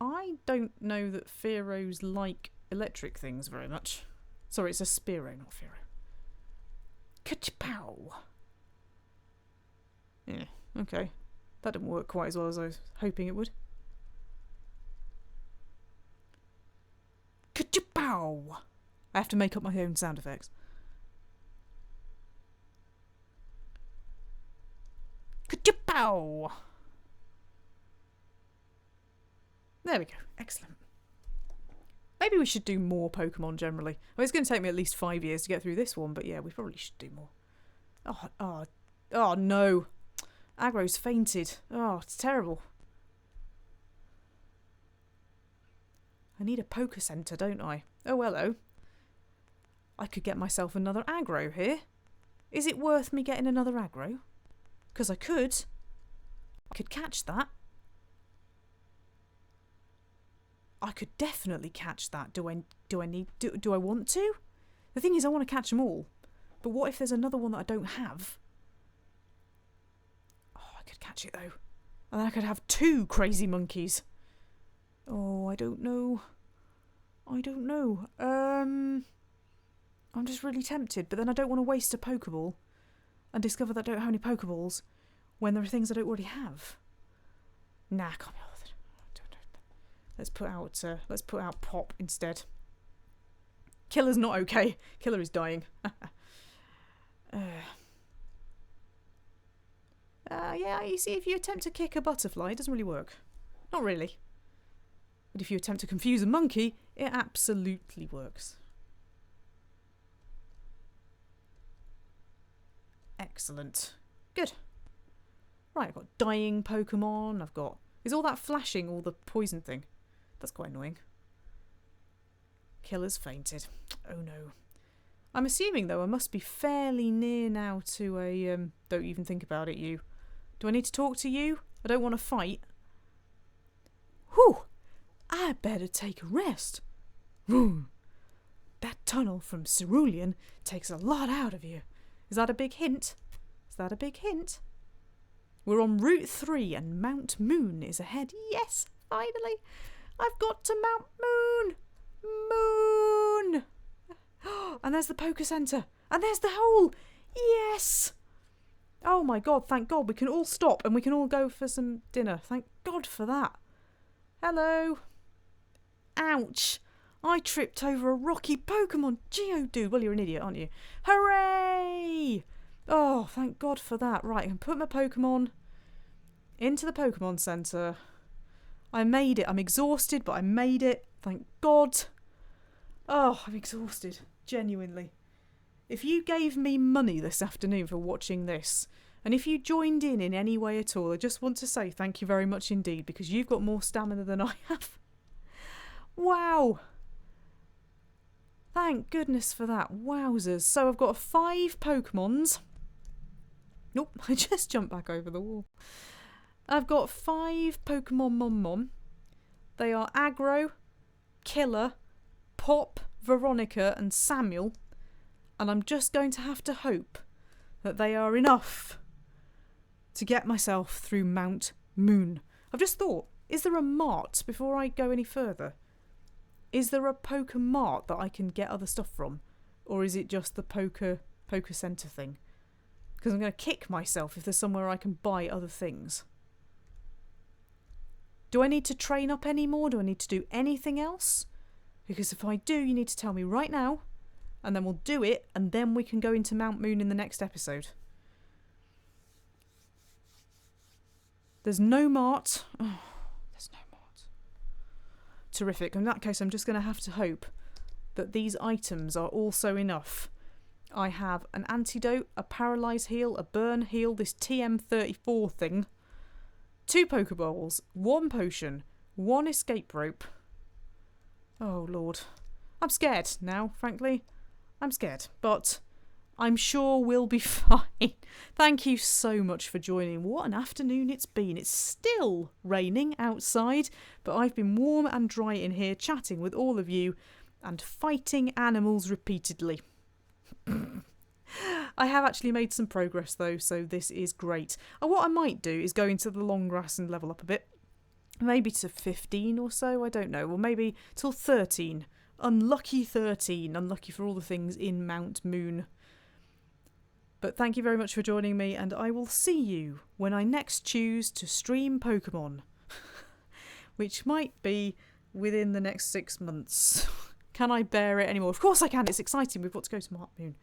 I don't know that Fearows like electric things very much. Sorry, it's a Spearow, not Fearow. Ka-chow! Yeah, okay. That didn't work quite as well as I was hoping it would. Ka-chow! I have to make up my own sound effects. Ka-chow! There we go. Excellent. Maybe we should do more Pokemon generally. Well, it's going to take me at least 5 years to get through this one, but yeah, we probably should do more. Oh no. Aggro's fainted. Oh, it's terrible. I need a Poké Centre, don't I? Oh, hello. I could get myself another Aggro here. Is it worth me getting another Aggro? Because I could. I could catch that. I could definitely catch that. Do I want to? The thing is, I want to catch them all. But what if there's another one that I don't have? Oh, I could catch it though. And then I could have 2 crazy monkeys. Oh, I don't know. I don't know. I'm just really tempted, but then I don't want to waste a Pokeball and discover that I don't have any Pokeballs when there are things I don't already have. Nah, I can't be bothered. Let's put out Pop instead. Killer's not okay. Killer is dying. Yeah, you see, if you attempt to kick a butterfly, it doesn't really work. Not really. But if you attempt to confuse a monkey, it absolutely works. Excellent. Good. Right, I've got dying Pokemon. I've got... Is all that flashing all the poison thing? That's quite annoying. Killer's fainted. Oh no. I'm assuming, though, I must be fairly near now to a... Don't even think about it, you. Do I need to talk to you? I don't want to fight. Whew! I better take a rest. That tunnel from Cerulean takes a lot out of you. Is that a big hint? Is that a big hint? We're on Route 3 and Mount Moon is ahead. Yes, finally. I've got to Mount Moon. Moon. And there's the Poké Centre. And there's the hole! Yes! Oh my god, thank god. We can all stop and we can all go for some dinner. Thank god for that. Hello. Ouch. I tripped over a rocky Pokemon Geodude. Well, you're an idiot, aren't you? Hooray! Oh, thank god for that. Right, I can put my Pokemon into the Pokemon Centre. I made it. I'm exhausted, but I made it. Thank god. Oh, I'm exhausted. Genuinely. If you gave me money this afternoon for watching this, and if you joined in any way at all, I just want to say thank you very much indeed, because you've got more stamina than I have. Wow. Thank goodness for that. Wowzers. So I've got 5 Pokemons. Nope, I just jumped back over the wall. I've got 5 Pokemon Mon. They are Aggro, Killer, Pop, Veronica and Samuel. And I'm just going to have to hope that they are enough to get myself through Mount Moon. I've just thought, is there a mart before I go any further? Is there a Poker Mart that I can get other stuff from? Or is it just the Poker Centre thing? Because I'm going to kick myself if there's somewhere I can buy other things. Do I need to train up any more? Do I need to do anything else? Because if I do, you need to tell me right now. And then we'll do it, and then we can go into Mount Moon in the next episode. There's no mart. Oh, there's no mart. Terrific. In that case, I'm just going to have to hope that these items are also enough. I have an antidote, a paralyze heal, a burn heal, this TM34 thing, 2 Pokeballs, 1 potion, 1 escape rope. Oh, Lord. I'm scared now, frankly. I'm scared, but I'm sure we'll be fine. Thank you so much for joining. What an afternoon it's been. It's still raining outside, but I've been warm and dry in here chatting with all of you and fighting animals repeatedly. I have actually made some progress though, so this is great. And what I might do is go into the long grass and level up a bit. Maybe to 15 or so, I don't know. Or maybe till 13. Unlucky 13. Unlucky for all the things in Mount Moon. But thank you very much for joining me, and I will see you when I next choose to stream Pokemon. Which might be within the next 6 months. Can I bear it anymore? Of course I can. It's exciting. We've got to go to Mount Moon.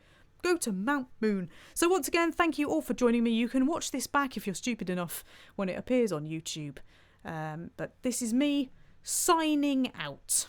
Go to Mount Moon. So once again, thank you all for joining me. You can watch this back if you're stupid enough when it appears on YouTube. But this is me signing out.